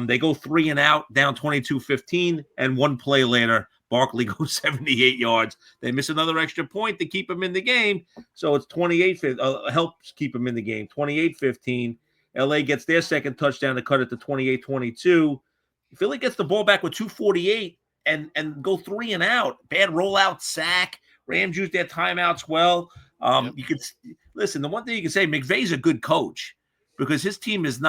They go 3 and out, down 22-15, and 1 play later, Barkley goes 78 yards. They miss another extra point to keep him in the game, so it's helps keep him in the game, 28-15. LA gets their second touchdown to cut it to 28-22. Philly gets the ball back with 2:48 and go 3 and out. Bad rollout sack. Rams use their timeouts well. You could listen. The one thing you can say, McVay's a good coach because his team is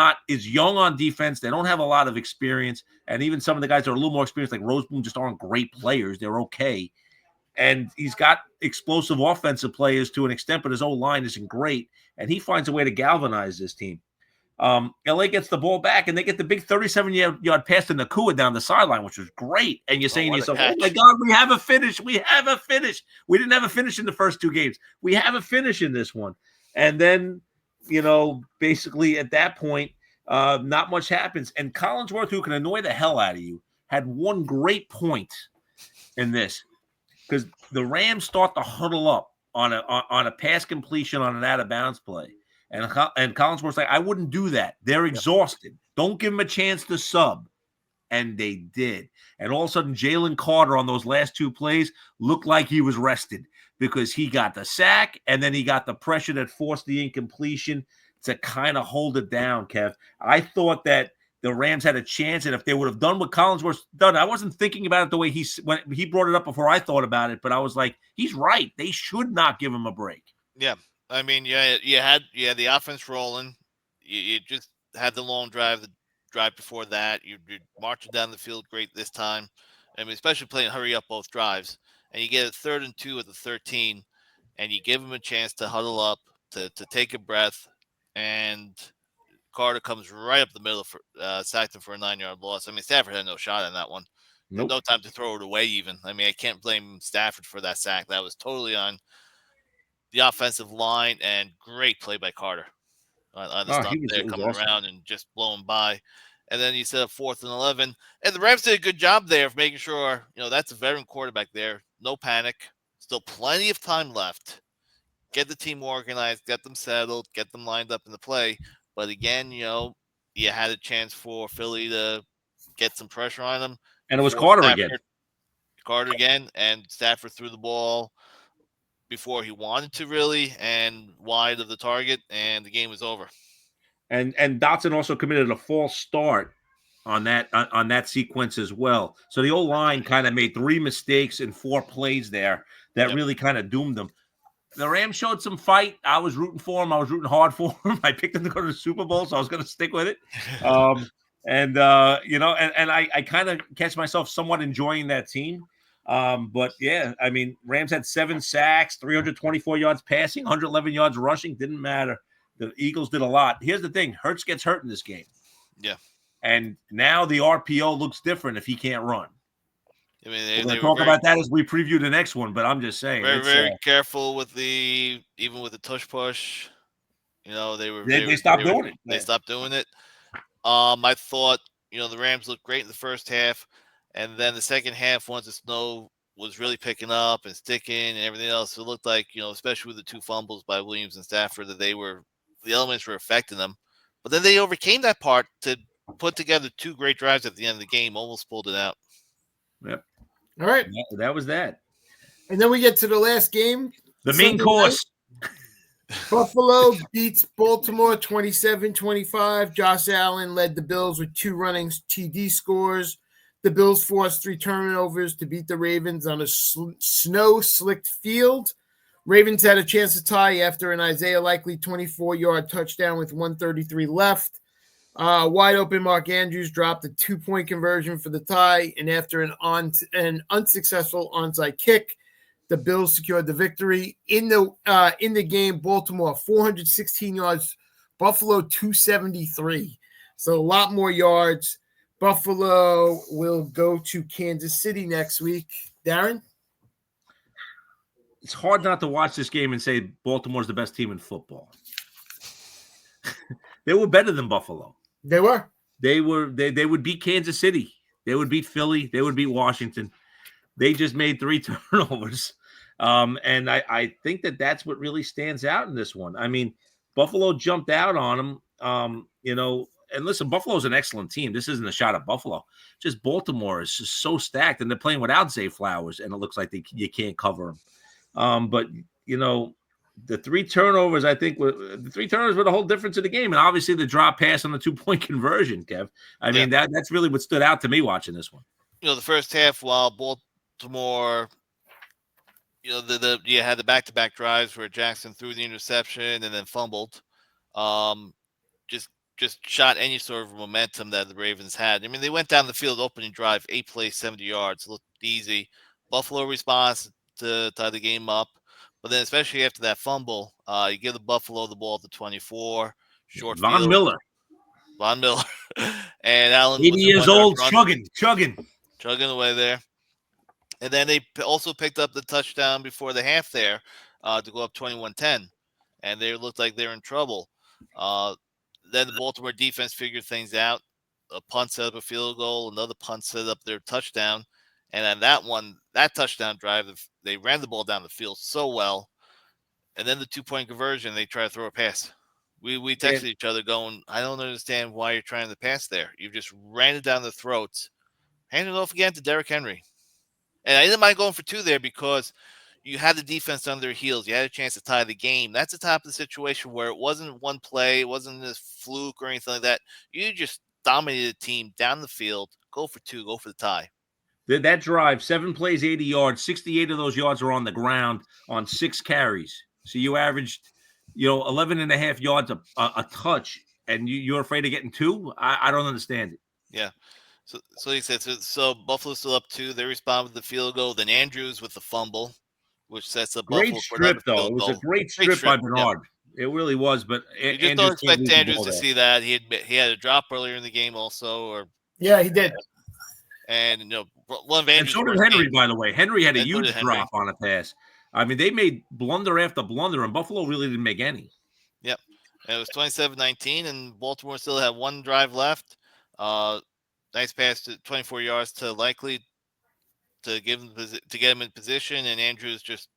young on defense. They don't have a lot of experience, and even some of the guys that are a little more experienced, like Roseboom, just aren't great players. They're okay, and he's got explosive offensive players to an extent, but his O-line isn't great, and he finds a way to galvanize this team. LA gets the ball back, and they get the big 37-yard pass to Nakua down the sideline, which was great. And you're saying to yourself, oh, my God, we have a finish. We have a finish. We didn't have a finish in the first 2 games. We have a finish in this one. And then, basically at that point, not much happens. And Collinsworth, who can annoy the hell out of you, had one great point in this because the Rams start to huddle up on a pass completion on an out-of-bounds play. And Collinsworth's like, I wouldn't do that. They're exhausted. Don't give them a chance to sub. And they did. And all of a sudden, Jalen Carter on those last 2 plays looked like he was rested because he got the sack and then he got the pressure that forced the incompletion to kind of hold it down, Kev. I thought that the Rams had a chance, and if they would have done what Collinsworth's done, I wasn't thinking about it the way when he brought it up before I thought about it, but I was like, he's right. They should not give him a break. Yeah. I mean, you had the offense rolling. You just had the long drive. The drive before that, you're marching down the field great this time. I mean, especially playing hurry up both drives. And you get a 3rd and 2 at the 13, and you give them a chance to huddle up, to take a breath, and Carter comes right up the middle, sacked him for a 9-yard loss. I mean, Stafford had no shot on that one. Nope. No time to throw it away even. I mean, I can't blame Stafford for that sack. That was totally on the offensive line, and great play by Carter on the stop there, coming around and just blowing by. And then you set up 4th and 11. And the Rams did a good job there of making sure, that's a veteran quarterback there. No panic. Still plenty of time left. Get the team organized, get them settled, get them lined up in the play. But again, you had a chance for Philly to get some pressure on them. And it was Carter again. Carter again, and Stafford threw the ball before he wanted to really, and wide of the target, and the game was over. And Dotson also committed a false start on that sequence as well. So the O-line kind of made 3 mistakes in 4 plays there that really kind of doomed them. The Rams showed some fight. I was rooting for them. I was rooting hard for them. I picked them to go to the Super Bowl, so I was going to stick with it. And I kind of catch myself somewhat enjoying that team. But yeah, I mean, Rams had 7 sacks, 324 yards passing, 111 yards rushing. Didn't matter. The Eagles did a lot. Here's the thing. Hurts gets hurt in this game. Yeah. And now the RPO looks different if he can't run. I mean, we'll talk about that as we preview the next one, but I'm just saying. Very careful with even with the tush push. They stopped doing it. They stopped doing it. I thought, the Rams looked great in the first half. And then the second half, once the snow was really picking up and sticking and everything else, it looked like, especially with the 2 fumbles by Williams and Stafford, that the elements were affecting them. But then they overcame that part to put together 2 great drives at the end of the game, almost pulled it out. Yep. All right. That was that. And then we get to the last game. The main course. Buffalo beats Baltimore 27-25. Josh Allen led the Bills with 2 running TD scores. The Bills forced 3 turnovers to beat the Ravens on a snow-slicked field. Ravens had a chance to tie after an Isaiah Likely 24-yard touchdown with 1:33 left. Wide open Mark Andrews dropped a 2-point conversion for the tie, and after an unsuccessful onside kick, the Bills secured the victory. In the game, Baltimore 416 yards, Buffalo 273. So a lot more yards. Buffalo will go to Kansas City next week. Darren? It's hard not to watch this game and say Baltimore's the best team in football. They were better than Buffalo. They were. They would beat Kansas City. They would beat Philly. They would beat Washington. They just made 3 turnovers. And I think that's what really stands out in this one. I mean, Buffalo jumped out on them, and listen, Buffalo's an excellent team. This isn't a shot at Buffalo. Just Baltimore is just so stacked, and they're playing without Zay Flowers, and it looks like you can't cover them. But, the 3 turnovers, I think, were the whole difference of the game. And obviously the drop pass on the 2-point conversion, Kev. I mean, that's really what stood out to me watching this one. The first half, while Baltimore, you had the back-to-back drives where Jackson threw the interception and then fumbled. Just shot any sort of momentum that the Ravens had. I mean, they went down the field opening drive, 8 plays, 70 yards. It looked easy. Buffalo responds to tie the game up. But then especially after that fumble, you give the Buffalo the ball at the 24. Short Von field. Miller. And Allen 80 years old, chugging away there. And then they also picked up the touchdown before the half there to go up 21-10. And they looked like they're in trouble. Then the Baltimore defense figured things out. A punt set up a field goal. Another punt set up their touchdown. And then that touchdown drive, they ran the ball down the field so well. And then the 2-point conversion, they try to throw a pass. We texted each other going, I don't understand why you're trying to pass there. You just ran it down the throats. Hand it off again to Derrick Henry. And I didn't mind going for 2 there because you had the defense on their heels. You had a chance to tie the game. That's the type of situation where it wasn't one play. It wasn't this fluke or anything like that. You just dominated the team down the field. Go for 2. Go for the tie. That drive, 7 plays, 80 yards, 68 of those yards were on the ground on 6 carries. So you averaged, 11 and a half yards a touch, and you're afraid of getting 2? I don't understand it. Yeah. So he said, so Buffalo's still up 2. They respond with the field goal. Then Andrews with the fumble, which sets up Buffalo for another field goal. It was a great strip by Bernard. Yeah. It really was, but you just don't expect Andrews to see that. He had a drop earlier in the game also. Yeah, he did. And one of Andrews. And so did Henry, by the way. Henry had a huge drop on a pass. I mean, they made blunder after blunder, and Buffalo really didn't make any. Yep. And it was 27-19, and Baltimore still had 1 drive left. Nice pass to 24 yards to Likely to get him in position, and Andrews just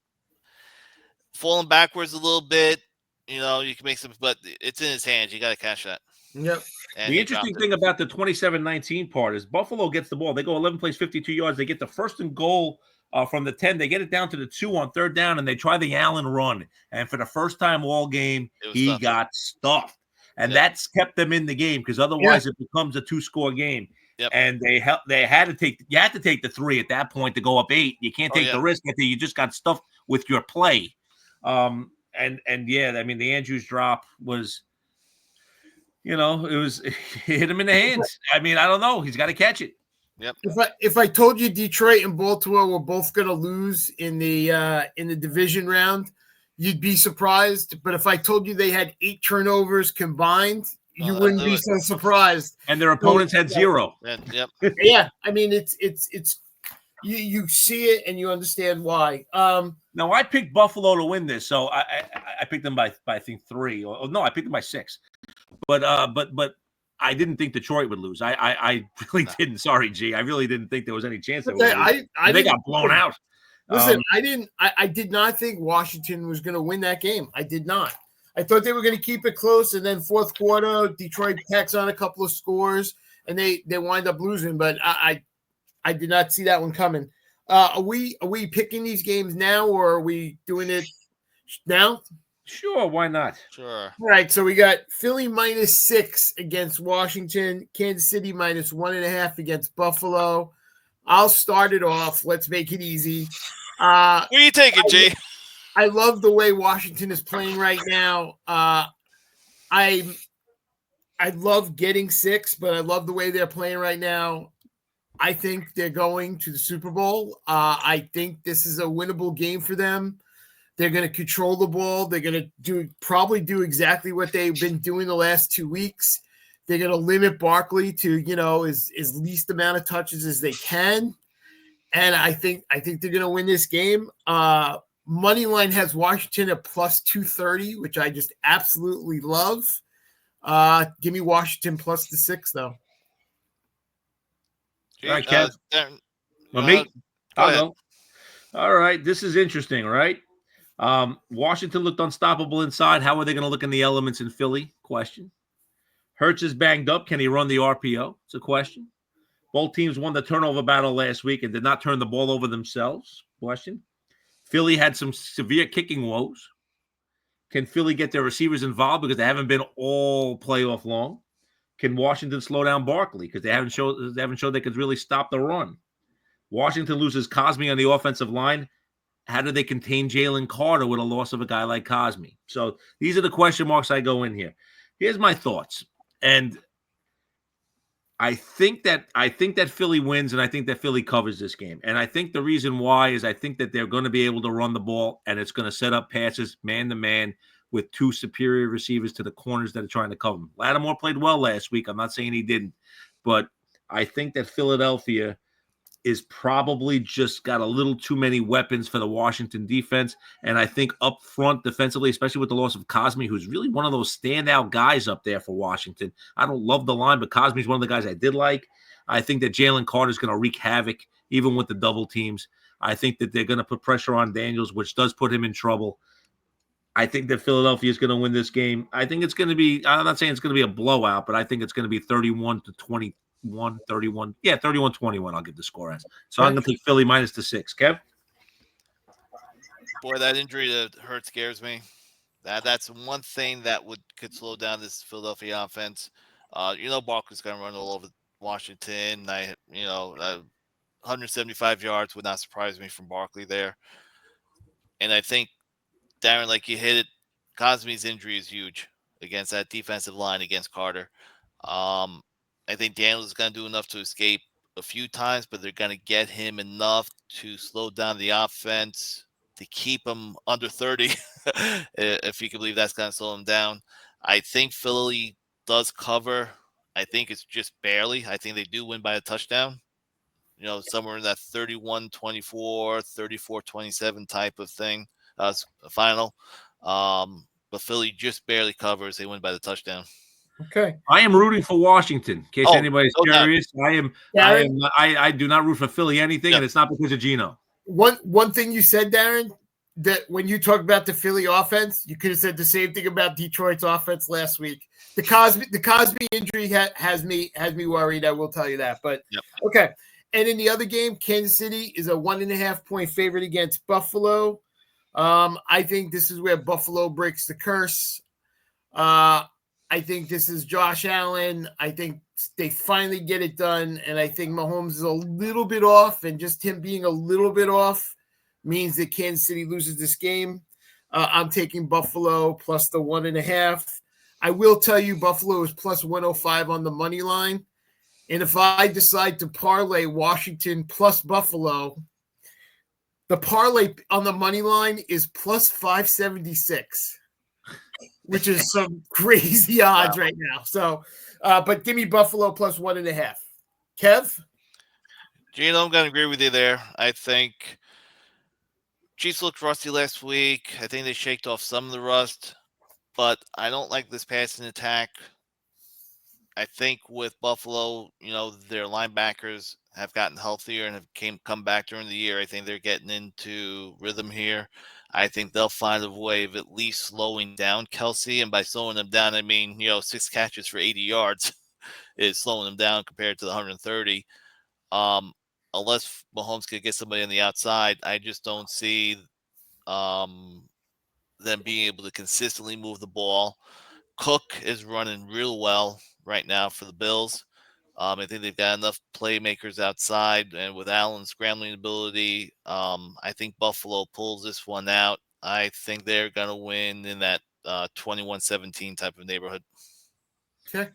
falling backwards a little bit. You can make some, but it's in his hands. You got to catch that. Yep. And the interesting thing about the 27-19 part is Buffalo gets the ball. They go 11 plays, 52 yards. They get the 1st and goal from the 10. They get it down to the 2 on 3rd down, and they try the Allen run. And for the first time all game, he got stuffed. And that's kept them in the game because otherwise it becomes a 2-score game. Yep. And you had to take the 3 at that point to go up 8. You can't take the risk until you just got stuffed with your play. I mean, the Andrews drop was, it hit him in the hands. I mean, I don't know. He's got to catch it. Yep. If I told you Detroit and Baltimore were both going to lose in the division round, you'd be surprised. But if I told you they had 8 turnovers combined, you wouldn't be so surprised. And their opponents had 0. Yep. Yeah, I mean it's you see it and you understand why. Now I picked Buffalo to win this, so I picked them by I think 3. Or no, I picked them by 6. But I didn't think Detroit would lose. I really didn't. Sorry, G. I really didn't think there was any chance they would lose. They got blown out. Listen, I did not think Washington was going to win that game. I did not. I thought they were going to keep it close, and then 4th quarter, Detroit tacks on a couple of scores, and they wind up losing. But I did not see that one coming. Are we picking these games now, or are we doing it now? Sure, why not? Sure. All right, so we got Philly -6 against Washington, Kansas City -1.5 against Buffalo. I'll start it off. Let's make it easy. Where you taking, Jay? I love the way Washington is playing right now. I love getting 6, but I love the way they're playing right now. I think they're going to the Super Bowl. I think this is a winnable game for them. They're going to control the ball. They're going to probably do exactly what they've been doing the last 2 weeks. They're going to limit Barkley to, as least amount of touches as they can. And I think they're going to win this game. Moneyline has Washington at +230, which I just absolutely love. Give me Washington +6, though. All right, Kev. Me? I'll go. All right, this is interesting, right? Washington looked unstoppable inside. How are they going to look in the elements in Philly? Question. Hurts is banged up. Can he run the RPO? It's a question. Both teams won the turnover battle last week and did not turn the ball over themselves. Question. Philly had some severe kicking woes. Can Philly get their receivers involved because they haven't been all playoff long? Can Washington slow down Barkley because they haven't showed they could really stop the run? Washington loses Cosme on the offensive line. How do they contain Jalen Carter with a loss of a guy like Cosme? So these are the question marks I go in here. Here's my thoughts. And I think that Philly wins, and I think that Philly covers this game. And I think the reason why is I think that they're going to be able to run the ball, and it's going to set up passes man-to-man with 2 superior receivers to the corners that are trying to cover him. Lattimore played well last week. I'm not saying he didn't. But I think that Philadelphia is probably just got a little too many weapons for the Washington defense. And I think up front defensively, especially with the loss of Cosme, who's really one of those standout guys up there for Washington. I don't love the line, but Cosme's one of the guys I did like. I think that Jalen Carter's going to wreak havoc, even with the double teams. I think that they're going to put pressure on Daniels, which does put him in trouble. I think that Philadelphia is going to win this game. I think it's going to be, I'm not saying it's going to be a blowout, but I think it's going to be 31-20. 31. Yeah, 31-21. I'll give the score as. So I'm going to take Philly -6. Kev? Boy, that injury to Hurts scares me. That's one thing that could slow down this Philadelphia offense. Barkley's going to run all over Washington. 175 yards would not surprise me from Barkley there. And I think, Darren, like you hit it, Cosme's injury is huge against that defensive line against Carter. I think Daniels is going to do enough to escape a few times, but they're going to get him enough to slow down the offense to keep him under 30. If you can believe that's going to slow him down. I think Philly does cover. I think it's just barely. I think they do win by a touchdown. Somewhere in that 31-24, 34-27 type of thing, final. But Philly just barely covers. They win by the touchdown. Okay. I am rooting for Washington. In case anybody's curious, I do not root for Philly anything, and it's not because of Geno. One thing you said, Darren, that when you talk about the Philly offense, you could have said the same thing about Detroit's offense last week. The Cosme injury has me worried. I will tell you that. But okay. And in the other game, Kansas City is a 1.5-point favorite against Buffalo. I think this is where Buffalo breaks the curse. I think this is Josh Allen. I think they finally get it done. And I think Mahomes is a little bit off. And just him being a little bit off means that Kansas City loses this game. I'm taking Buffalo plus the 1.5. I will tell you Buffalo is plus 105 on the money line. And if I decide to parlay Washington plus Buffalo, the parlay on the money line is plus 576. Which is some crazy odds right now. So, but give me Buffalo plus 1.5. Kev? Gino, I'm going to agree with you there. I think Chiefs looked rusty last week. I think they shaked off some of the rust, but I don't like this passing attack. I think with Buffalo, their linebackers have gotten healthier and have come back during the year. I think they're getting into rhythm here. I think they'll find a way of at least slowing down Kelsey. And by slowing them down, I mean, 6 catches for 80 yards is slowing them down compared to the 130. Unless Mahomes could get somebody on the outside, I just don't see them being able to consistently move the ball. Cook is running real well right now for the Bills. I think they've got enough playmakers outside, and with Allen's scrambling ability, I think Buffalo pulls this one out. I think they're going to win in that 21-17 type of neighborhood. Okay.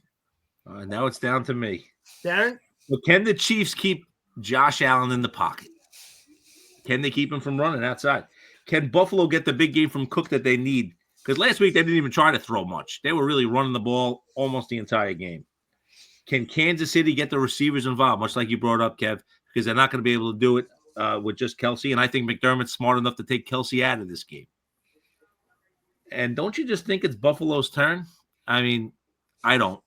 Now it's down to me. Darren? So can the Chiefs keep Josh Allen in the pocket? Can they keep him from running outside? Can Buffalo get the big game from Cook that they need? Because last week they didn't even try to throw much. They were really running the ball almost the entire game. Can Kansas City get the receivers involved, much like you brought up, Kev? Because they're not going to be able to do it with just Kelsey. And I think McDermott's smart enough to take Kelsey out of this game. And don't you just think it's Buffalo's turn? I mean, I don't.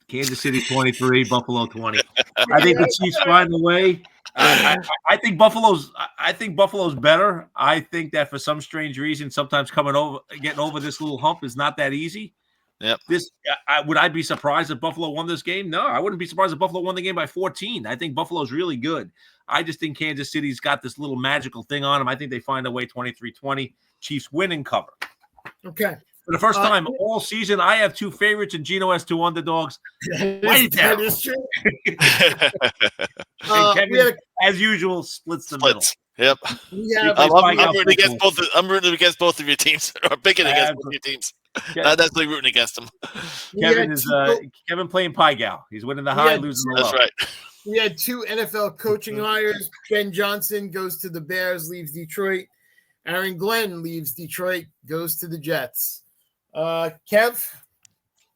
Kansas City 23, Buffalo 20. I think the Chiefs find a way. I think Buffalo's better. I think that for some strange reason, sometimes getting over this little hump is not that easy. Yep. Would I be surprised if Buffalo won this game? No, I wouldn't be surprised if Buffalo won the game by 14. I think Buffalo's really good. I just think Kansas City's got this little magical thing on them. I think they find a way 23-20. Chiefs win and cover. Okay. For the first time all season, I have two favorites and Gino has two underdogs. That is true. Kevin, as usual, splits the middle. Yep. I'm rooting against both of your teams, or picking against both of your teams. Not necessarily rooting against them. Kevin playing pie gal. He's winning the high, losing the low. That's right. We had two NFL coaching hires. Ben Johnson goes to the Bears, leaves Detroit. Aaron Glenn leaves Detroit, goes to the Jets. Kev,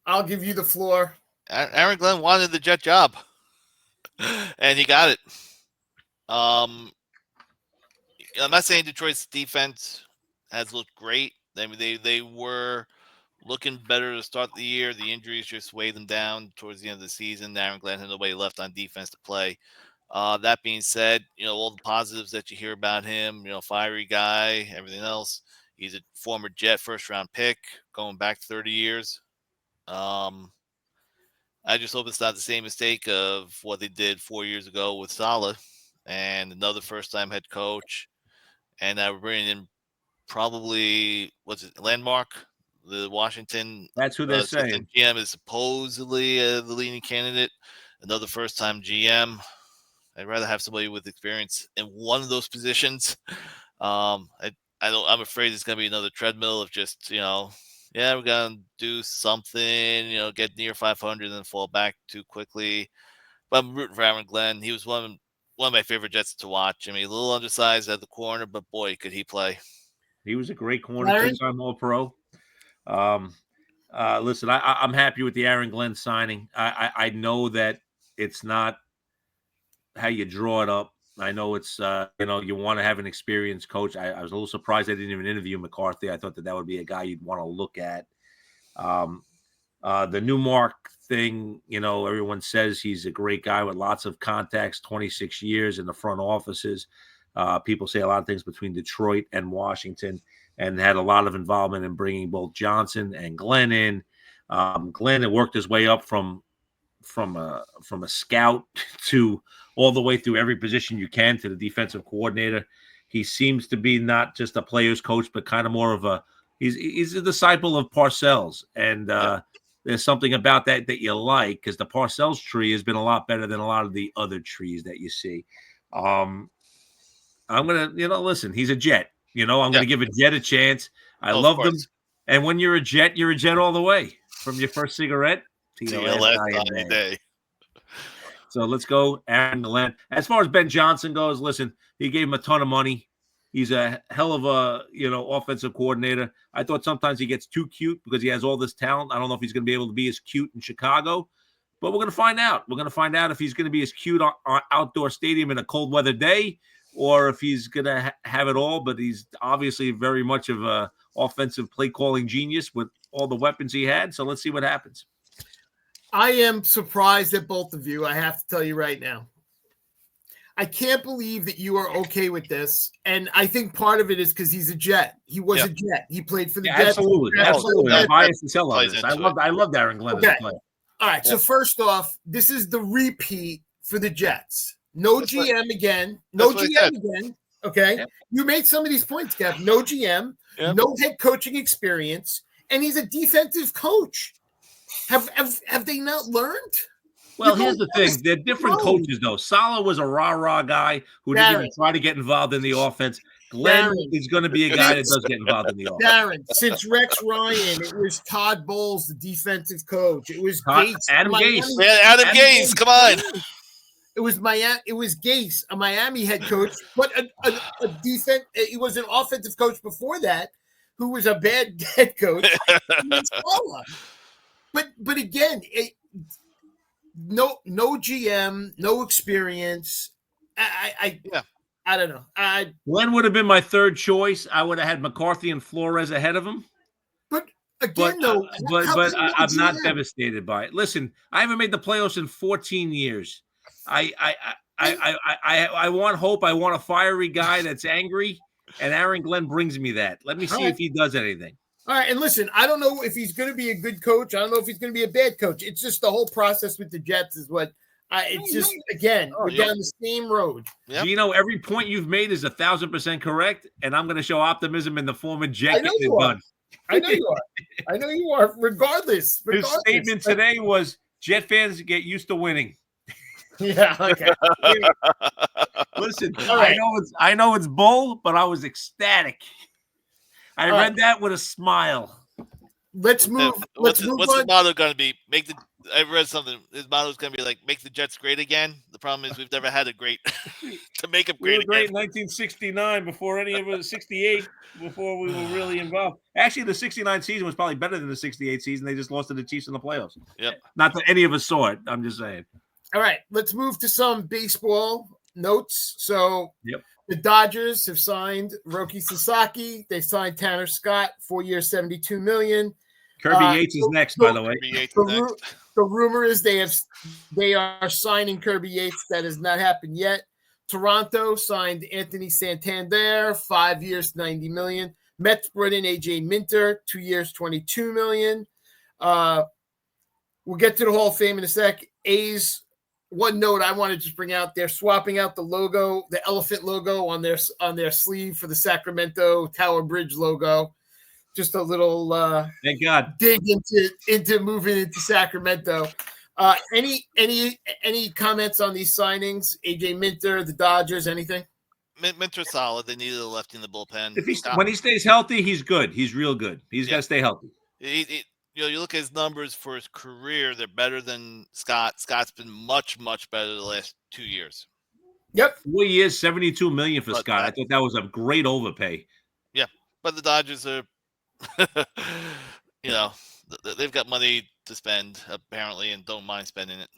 I'll give you the floor. Aaron Glenn wanted the Jet job, and he got it. I'm not saying Detroit's defense has looked great. I mean, they were looking better to start the year. The injuries just weighed them down towards the end of the season. Aaron Glenn had nobody left on defense to play. That being said, all the positives that you hear about him, fiery guy, everything else. He's a former Jet first-round pick, going back 30 years. I just hope it's not the same mistake of what they did 4 years ago with Saleh and another first-time head coach. And now we're bringing in probably, Landmark, the Washington. That's who they're saying. GM is supposedly the leading candidate, another first-time GM. I'd rather have somebody with experience in one of those positions. I'm afraid it's going to be another treadmill of just, we're going to do something, get near 500 and then fall back too quickly. But I'm rooting for Aaron Glenn. He was one of my favorite Jets to watch. I mean, a little undersized at the corner, but boy, could he play. He was a great corner, two-time All-Pro. Listen, I'm happy with the Aaron Glenn signing. I know that it's not how you draw it up. I know it's, you want to have an experienced coach. I was a little surprised they didn't even interview McCarthy. I thought that would be a guy you'd want to look at. The Newmark thing, everyone says he's a great guy with lots of contacts, 26 years in the front offices. People say a lot of things between Detroit and Washington, and had a lot of involvement in bringing both Johnson and Glenn in. Glenn had worked his way up from a scout to all the way through every position you can to the defensive coordinator. He seems to be not just a player's coach, but kind of more of he's a disciple of Parcells. And there's something about that you like, because the Parcells tree has been a lot better than a lot of the other trees that you see. I'm going to, listen, he's a Jet. I'm going to give a Jet a chance. I love them. And when you're a Jet all the way, from your first cigarette to your last day. So let's go, Aaron Glenn. As far as Ben Johnson goes, listen, he gave him a ton of money. He's a hell of a, offensive coordinator. I thought sometimes he gets too cute because he has all this talent. I don't know if he's going to be able to be as cute in Chicago, but we're going to find out. We're going to find out if he's going to be as cute on outdoor stadium in a cold weather day, or if he's going to have it all. But he's obviously very much of a offensive play calling genius with all the weapons he had. So let's see what happens. I am surprised at both of you. I have to tell you right now. I can't believe that you are okay with this. And I think part of it is because he's a Jet. He was a Jet. He played for the Jets. Absolutely. I'm biased as hell on this. I love Aaron Glenn as a player. All right. So first off, this is the repeat for the Jets. No GM again. No GM again. Okay. Yep. You made some of these points, Kev. No GM, no head coaching experience, and he's a defensive coach. Have they not learned? Well, here's the thing. They're different coaches, though. Saleh was a rah-rah guy who didn't even try to get involved in the offense. Glenn is going to be a guy that does get involved in the offense. Darren, since Rex Ryan, it was Todd Bowles, the defensive coach. It was Adam Gase. Yeah, Adam Gase. Come on. It was Miami. It was Gase, a Miami head coach, but a defense. He was an offensive coach before that, who was a bad head coach. But again, no GM, no experience. I don't know. Glenn would have been my third choice. I would have had McCarthy and Flores ahead of him. But again, I'm not devastated by it. Listen, I haven't made the playoffs in 14 years. I want hope. I want a fiery guy that's angry, and Aaron Glenn brings me that. Let me see if he does anything. All right, and listen, I don't know if he's going to be a good coach. I don't know if he's going to be a bad coach. It's just the whole process with the Jets is what. It's just we're down the same road. Yep. Gino, every point you've made is 1,000% correct, and I'm going to show optimism in the form of Jet. I know you are. I know you are. Regardless. His statement today was Jet fans get used to winning. Yeah. Okay. Listen, right. I know it's bull, but I was ecstatic. I read that with a smile. Let's move. What's his motto going to be? I read something. His motto is going to be like, "Make the Jets great again." The problem is we've never had a great to make them great. We were great in 1969 before any of us. 68 before we were really involved. Actually, the 69 season was probably better than the 68 season. They just lost to the Chiefs in the playoffs. Yep. Not that any of us saw it. I'm just saying. All right, let's move to some baseball notes. So, the Dodgers have signed Roki Sasaki. They signed Tanner Scott, 4 years, $72 million. Kirby Yates is next, by the way. The rumor is they are signing Kirby Yates. That has not happened yet. Toronto signed Anthony Santander, 5 years, $90 million. Mets brought in AJ Minter, 2 years, $22 million. We'll get to the Hall of Fame in a sec. A's. One note I want to just bring out: they're swapping out the logo, the elephant logo on their sleeve for the Sacramento Tower Bridge logo. Just a little thank God dig into moving into Sacramento. Any comments on these signings? AJ Minter, the Dodgers, anything? Minter's solid. They needed a lefty in the bullpen. When he stays healthy, he's good. He's real good. He's got to stay healthy. You look at his numbers for his career, they're better than Scott. Scott's been much, much better the last 2 years. Yep. 4 years, $72 million for Scott. I thought that was a great overpay. Yeah, but the Dodgers are, they've got money to spend, apparently, and don't mind spending it.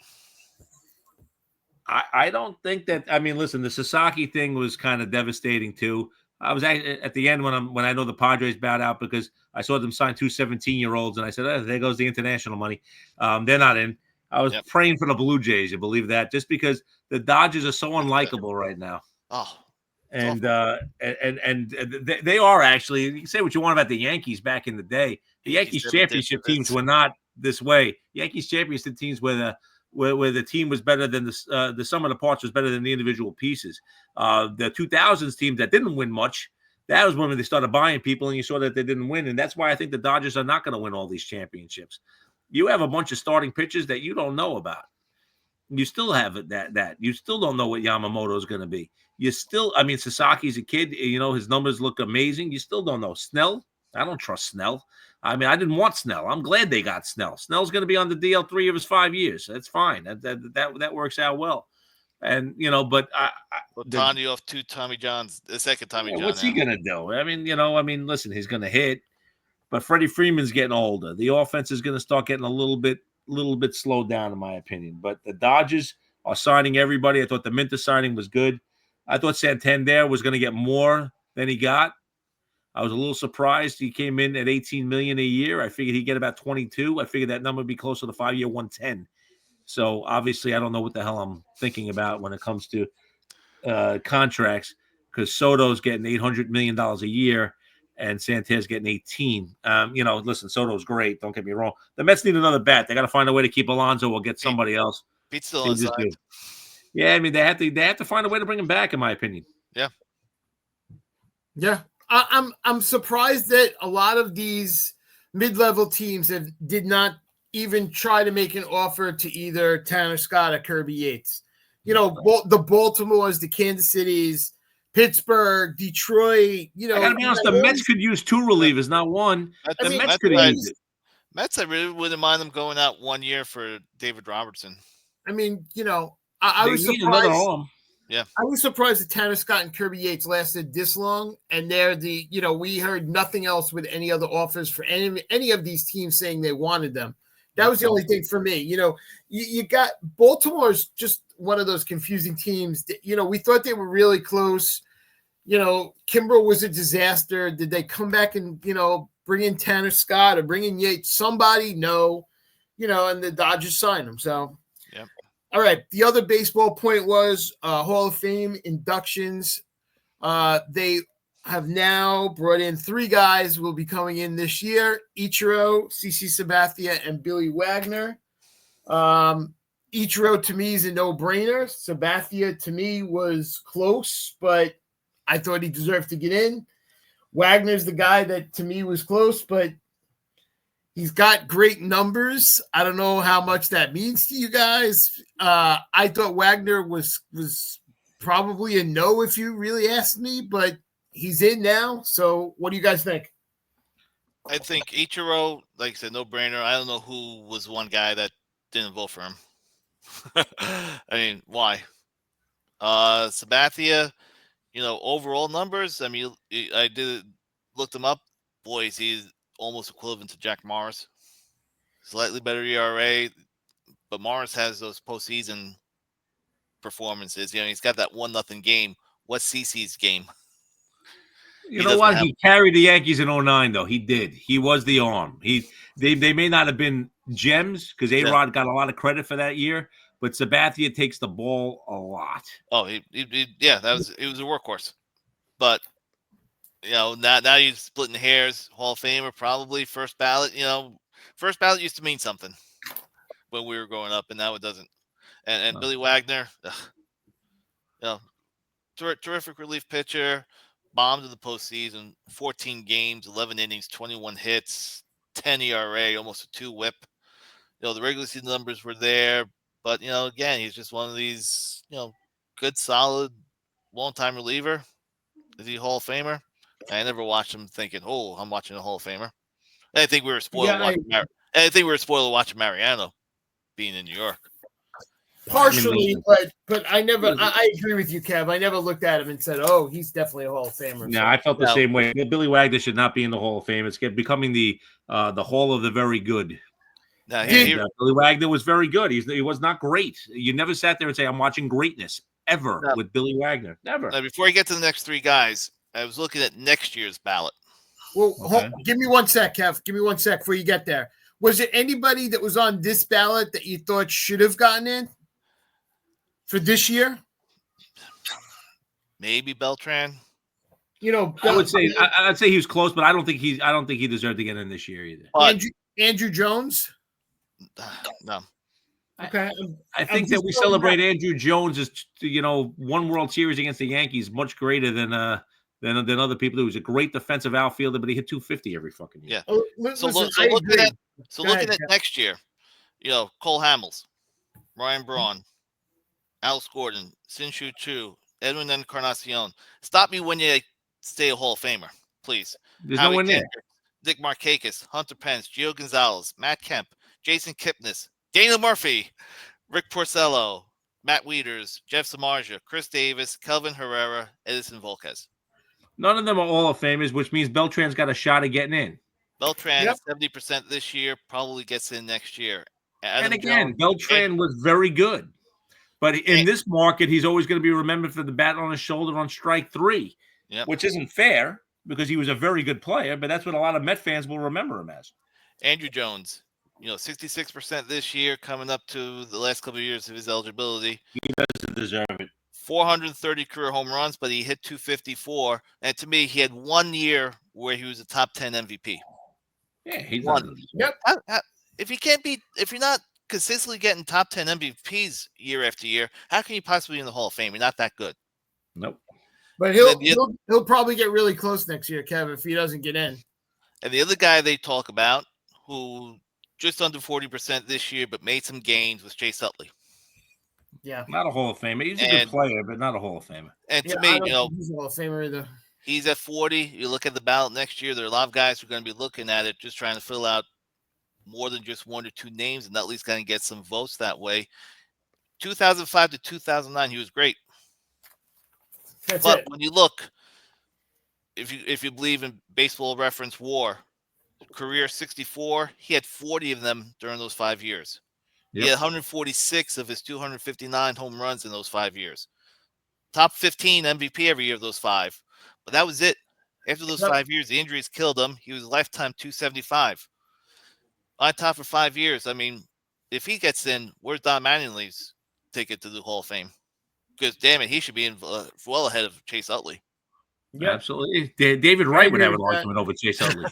I don't think that – I mean, listen, the Sasaki thing was kind of devastating too. I was at the end when I know the Padres bowed out because I saw them sign two 17-year-olds, and I said, there goes the international money. They're not in. I was praying for the Blue Jays. You believe that? Just because the Dodgers are so unlikable right now. Oh, and they are actually. You can say what you want about the Yankees back in the day. The Yankees championship teams were not this way. Yankees championship teams where the team was better than the sum of the parts was better than the individual pieces. The 2000s teams that didn't win much, that was when they started buying people, and you saw that they didn't win. And that's why I think the Dodgers are not going to win all these championships. You have a bunch of starting pitchers that you don't know about. You still have that. You still don't know what Yamamoto is going to be. Sasaki's a kid. His numbers look amazing. You still don't know. Snell, I don't trust Snell. I didn't want Snell. I'm glad they got Snell. Snell's going to be on the DL 3 of his 5 years. That's fine. That works out well. And but Tony off two Tommy Johns, the second Tommy John. What's he going to do? Listen, he's going to hit, but Freddie Freeman's getting older. The offense is going to start getting a little bit slowed down, in my opinion. But the Dodgers are signing everybody. I thought the Minter signing was good. I thought Santander was going to get more than he got. I was a little surprised he came in at $18 million a year. I figured he'd get about 22. I figured that number would be closer to 5 year, 110. So obviously, I don't know what the hell I'm thinking about when it comes to contracts, because Soto's getting $800 million a year and Santander's getting 18. Listen, Soto's great. Don't get me wrong. The Mets need another bat. They got to find a way to keep Alonso or get somebody else. Pete's still inside. Yeah, they have to find a way to bring him back, in my opinion. Yeah. Yeah, I'm surprised that a lot of these mid-level teams did not even try to make an offer to either Tanner Scott or Kirby Yates. You know, the Baltimores, the Kansas Cities, Pittsburgh, Detroit. You know, I gotta be honest. The Mets could use 2 relievers, not one. The Mets could have used it. Mets, I really wouldn't mind them going out 1 year for David Robertson. I mean, you know, I was need surprised. Another arm. Yeah, I was surprised that Tanner Scott and Kirby Yates lasted this long, and we heard nothing else with any other offers for any of these teams saying they wanted them. That was the only thing for me. You know, you got Baltimore's just one of those confusing teams. That, you know, we thought they were really close. You know, Kimbrel was a disaster. Did they come back and, you know, bring in Tanner Scott or bring in Yates? Somebody? No. You know, and the Dodgers signed him. So, yep. All right. The other baseball point was Hall of Fame inductions. They have now brought in 3 guys who will be coming in this year: Ichiro, CC Sabathia, and Billy Wagner. Ichiro to me is a no-brainer. Sabathia to me was close, but I thought he deserved to get in. Wagner's the guy that to me was close, but he's got great numbers. I don't know how much that means to you guys. I thought Wagner was probably a no if you really asked me, but he's in now. So what do you guys think? I think Ichiro, like I said, no brainer. I don't know who was one guy that didn't vote for him. I mean, why? Sabathia, you know, overall numbers. I mean, I did look them up. Boys, he's almost equivalent to Jack Morris. Slightly better ERA, but Morris has those postseason performances. You know, he's got that 1-0 game. What's CC's game? You know what? He carried the Yankees in 09, though. He did. He was the arm. They may not have been gems because A-Rod got a lot of credit for that year, but Sabathia takes the ball a lot. Oh, it was a workhorse. But you know, now you're splitting hairs. Hall of Famer, probably first ballot. You know, first ballot used to mean something when we were growing up, and now it doesn't. And Billy Wagner, you know, terrific relief pitcher, bombed in the postseason, 14 games, 11 innings, 21 hits, 10 ERA, almost a 2 WHIP. You know, the regular season numbers were there, but you know, again, he's just one of these, you know, good, solid, long-time reliever. Is he a Hall of Famer? I never watched him thinking, "Oh, I'm watching a Hall of Famer." I think we were spoiled. I think we were spoiled watching Mariano being in New York. Partially, but I never. I agree with you, Kev. I never looked at him and said, "Oh, he's definitely a Hall of Famer." No, I felt the same way. Billy Wagner should not be in the Hall of Fame. It's becoming the Hall of the Very Good. Now, Billy Wagner was very good. He was not great. You never sat there and say, "I'm watching greatness." Ever with Billy Wagner. Never. Now, before I get to the next 3 guys, I was looking at next year's ballot. Well, give me 1 sec, Kev. Give me 1 sec before you get there. Was there anybody that was on this ballot that you thought should have gotten in for this year? Maybe Beltran. You know, I'd say he was close, but I don't think he deserved to get in this year either. Andrew Jones? No. Okay. I think that we celebrate Andrew Jones as, you know, 1 World Series against the Yankees much greater than other people. He was a great defensive outfielder, but he hit 250 every fucking year. Yeah. Looking at next year, you know, Cole Hamels, Ryan Braun, Alex Gordon, Sin-Shu Chu, Edwin Encarnacion. Stop me when you say a Hall of Famer, please. There's no one there. Dick Markakis, Hunter Pence, Gio Gonzalez, Matt Kemp, Jason Kipnis, Dana Murphy, Rick Porcello, Matt Wieters, Jeff Samardzija, Chris Davis, Kelvin Herrera, Edison Volquez. None of them are Hall of Famers, which means Beltran's got a shot of getting in. Beltran, 70% this year, probably gets in next year. And again, Beltran was very good. But in this market, he's always going to be remembered for the bat on his shoulder on strike 3, which isn't fair because he was a very good player, but that's what a lot of Met fans will remember him as. Andrew Jones, you know, 66% this year, coming up to the last couple of years of his eligibility. He doesn't deserve it. 430 career home runs, but he hit 254. And to me, he had 1 year where he was a top 10 MVP. Yeah, he's one. Yep. If you're not consistently getting top 10 MVPs year after year, how can you possibly be in the Hall of Fame? You're not that good. Nope. But he'll probably get really close next year, Kevin, if he doesn't get in. And the other guy they talk about, who just under 40% this year, but made some gains, was Chase Utley. Yeah, not a Hall of Famer. He's a good player, but not a Hall of Famer. And to me, he's a Hall of Famer either. He's at 40. You look at the ballot next year, there are a lot of guys who are going to be looking at it, just trying to fill out more than just one or two names, and at least going to get some votes that way. 2005 to 2009, he was great. But when you look, if you believe in Baseball Reference WAR, career 64, he had 40 of them during those 5 years. Yep. He had 146 of his 259 home runs in those 5 years. Top 15 MVP every year of those 5. But that was it. After those 5 years, the injuries killed him. He was lifetime 275. On top for 5 years. I mean, if he gets in, where's Don Mattingly's ticket to the Hall of Fame? Because, damn it, he should be in well ahead of Chase Utley. Yeah, absolutely. David Wright would have an argument over Chase Utley.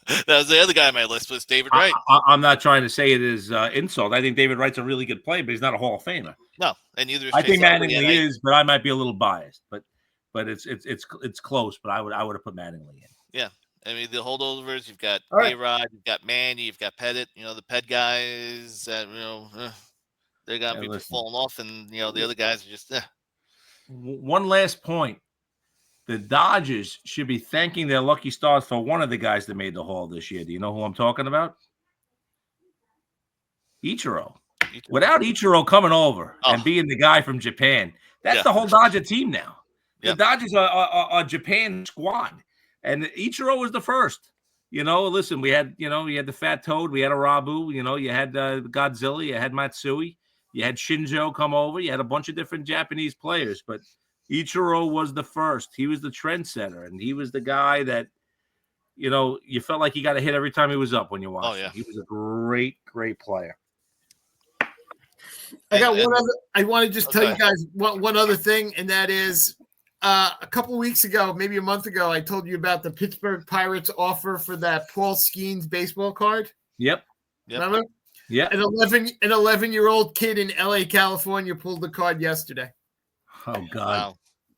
That was the other guy on my list, was David Wright. I'm not trying to say it is insult. I think David Wright's a really good player, but he's not a Hall of Famer. No, and neither is I Chase think Mattingly is, but I might be a little biased. But it's close. But I would have put Mattingly in. Yeah, I mean the holdovers. You've got A-Rod, you've got Manny, you've got Pettit. The Ped guys that they're gonna be falling off, and the other guys are just. One last point. The Dodgers should be thanking their lucky stars for one of the guys that made the Hall this year. Do you know who I'm talking about? Ichiro. Without Ichiro coming over and being the guy from Japan, that's the whole Dodger team now. The Dodgers are Japan squad, and Ichiro was the first. Listen, we had the Fat Toad, we had Arabu, you had Godzilla, you had Matsui, you had Shinjo come over, you had a bunch of different Japanese players, but Ichiro was the first. He was the trendsetter, and he was the guy that, you felt like he got a hit every time he was up when you watched him. He was a great, great player. I got one other. I want to just tell you guys one other thing, and that is a couple of weeks ago, maybe a month ago, I told you about the Pittsburgh Pirates offer for that Paul Skeens baseball card. Yep. Remember? Yeah. An 11-year-old kid in LA, California pulled the card yesterday. Oh, God. Wow.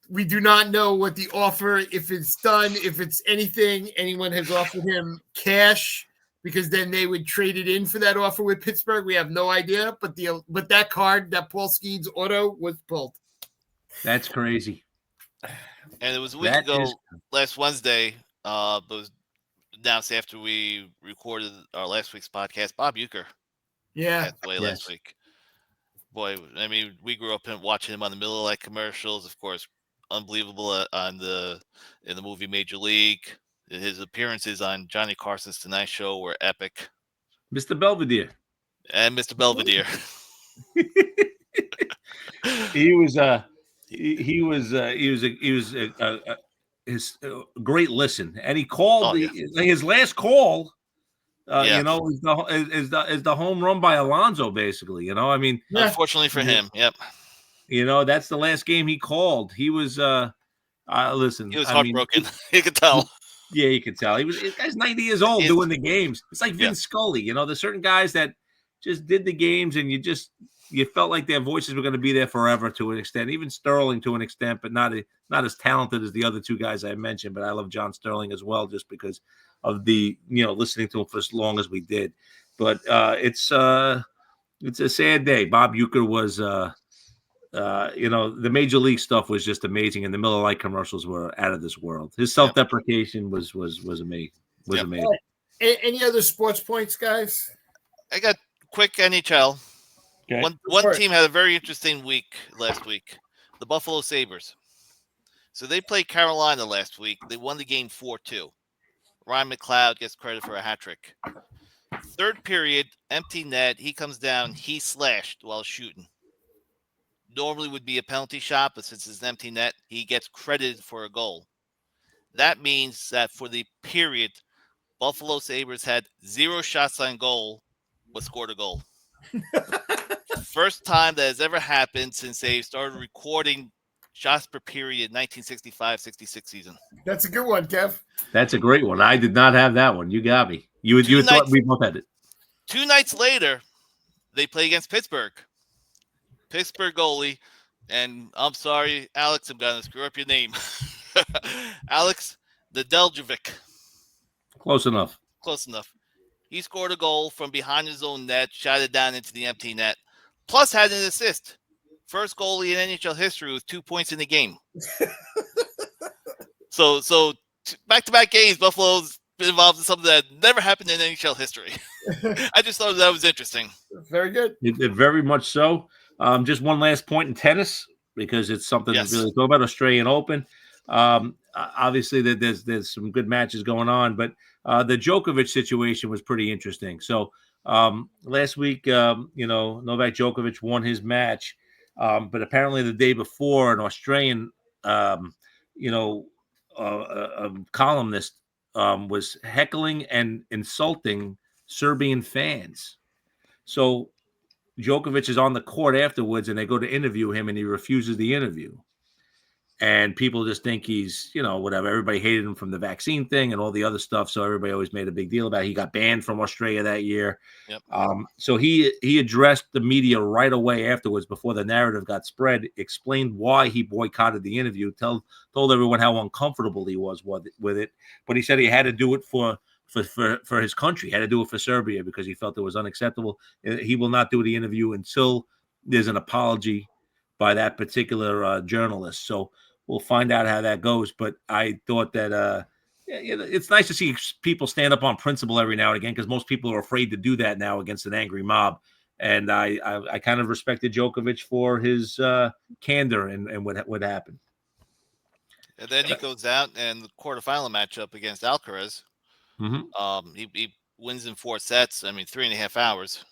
We do not know what the offer, if it's done, if it's anything. Anyone has offered him cash because then they would trade it in for that offer with Pittsburgh. We have no idea. But that card, that Paul Skeens auto, was pulled. That's crazy. And it was a week ago, last Wednesday, it was announced after we recorded our last week's podcast, Bob Uecker passed away last week. Boy, I mean, we grew up watching him on the Miller Lite commercials, of course, unbelievable in the movie Major League. His appearances on Johnny Carson's Tonight Show were epic. Mr. Belvedere. And Mr. Belvedere. He was a great listen, and he called his last call. Is the home run by Alonso, basically. I mean, unfortunately for him, yep. That's the last game he called. He was listen. He was heartbroken. You could tell. Yeah, you could tell. This guy's 90 years old doing the games. It's like Vince Scully. There's certain guys that just did the games, and you felt like their voices were going to be there forever to an extent. Even Sterling to an extent, but not as talented as the other two guys I mentioned. But I love John Sterling as well, just because of the listening to him for as long as we did. But it's a sad day. Bob Uecker was the major league stuff was just amazing, and the Miller Lite commercials were out of this world. His self-deprecation was amazing. Amazing. Any other sports points, guys? I got quick NHL. Okay. One team had a very interesting week last week. The Buffalo Sabres. So they played Carolina last week. They won the game 4-2. Ryan McLeod gets credit for a hat trick. Third period, empty net. He comes down. He slashed while shooting. Normally would be a penalty shot, but since it's an empty net, he gets credited for a goal. That means that for the period, Buffalo Sabres had 0 shots on goal, but scored a goal. First time that has ever happened since they started recording shots per period 1965-66 season. That's a good one, Kev. That's a great one. I did not have that one. You got me. You thought we both had it. 2 nights later, they play against Pittsburgh. Pittsburgh goalie, and I'm sorry, Alex, I'm going to screw up your name. Alex Nedeljkovic. Close enough. Close enough. He scored a goal from behind his own net, shot it down into the empty net, plus had an assist. First goalie in NHL history with 2 points in the game. So back-to-back games, Buffalo's been involved in something that never happened in NHL history. I just thought that was interesting. Very good. It very much so. Just one last point in tennis, because it's something to really talk about. Australian Open. Obviously, there's some good matches going on, but the Djokovic situation was pretty interesting. So last week, Novak Djokovic won his match, but apparently the day before, an Australian, columnist was heckling and insulting Serbian fans. So Djokovic is on the court afterwards, and they go to interview him, and he refuses the interview. And people just think he's, whatever. Everybody hated him from the vaccine thing and all the other stuff. So everybody always made a big deal about it. He got banned from Australia that year. Yep. So he addressed the media right away afterwards, before the narrative got spread, explained why he boycotted the interview, told everyone how uncomfortable he was with it. But he said he had to do it for his country. He had to do it for Serbia because he felt it was unacceptable. He will not do the interview until there's an apology by that particular journalist. So we'll find out how that goes. But I thought that it's nice to see people stand up on principle every now and again, because most people are afraid to do that now against an angry mob. And I kind of respected Djokovic for his candor and what happened. And then he goes out and the quarterfinal matchup against Alcaraz. Mm-hmm. He wins in 4 sets. 3.5 hours.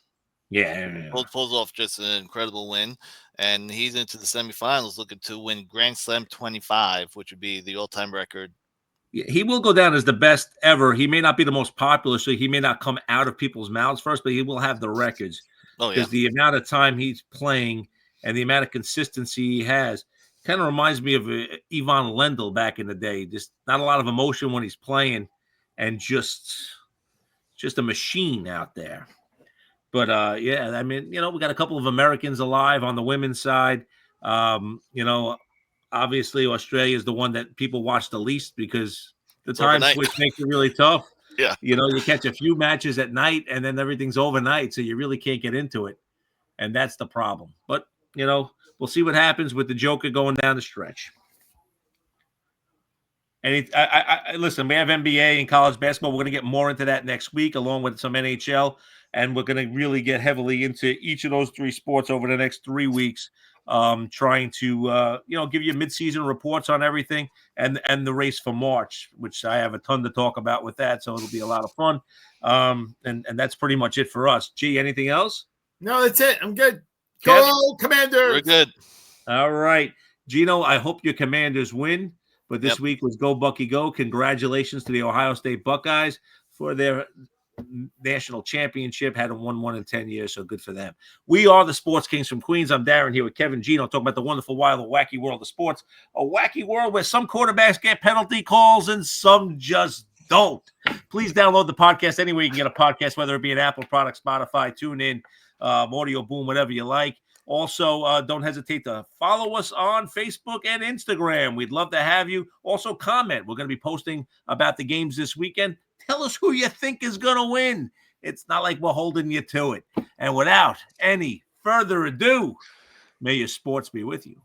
Yeah. Pulls off just an incredible win, and he's into the semifinals looking to win Grand Slam 25, which would be the all-time record. He will go down as the best ever. He may not be the most popular, so he may not come out of people's mouths first, but he will have the records. Because the amount of time he's playing and the amount of consistency he has kind of reminds me of Ivan Lendl back in the day. Just not a lot of emotion when he's playing, and just a machine out there. But, we got a couple of Americans alive on the women's side. Obviously Australia is the one that people watch the least because the time switch makes it really tough. Yeah. You catch a few matches at night and then everything's overnight, so you really can't get into it. And that's the problem. But, we'll see what happens with the Joker going down the stretch. And listen, we have NBA and college basketball. We're going to get more into that next week, along with some NHL. And we're going to really get heavily into each of those 3 sports over the next 3 weeks, trying to, give you midseason reports on everything and the race for March, which I have a ton to talk about with that. So it'll be a lot of fun. And that's pretty much it for us. Gee, anything else? No, that's it. I'm good. Go, Commanders. We're good. All right. Gino, I hope your Commanders win. But this week was Go Bucky Go. Congratulations to the Ohio State Buckeyes for their national championship. Hadn't won one in 10 years, so good for them. We are the Sports Kings from Queens. I'm Darren here with Kevin Gino, talking about the wonderful, wild, wacky world of sports. A wacky world where some quarterbacks get penalty calls and some just don't. Please download the podcast anywhere you can get a podcast, whether it be an Apple product, Spotify, TuneIn, Audio Boom, whatever you like. Also, don't hesitate to follow us on Facebook and Instagram. We'd love to have you. Also, comment. We're going to be posting about the games this weekend. Tell us who you think is going to win. It's not like we're holding you to it. And without any further ado, may your sports be with you.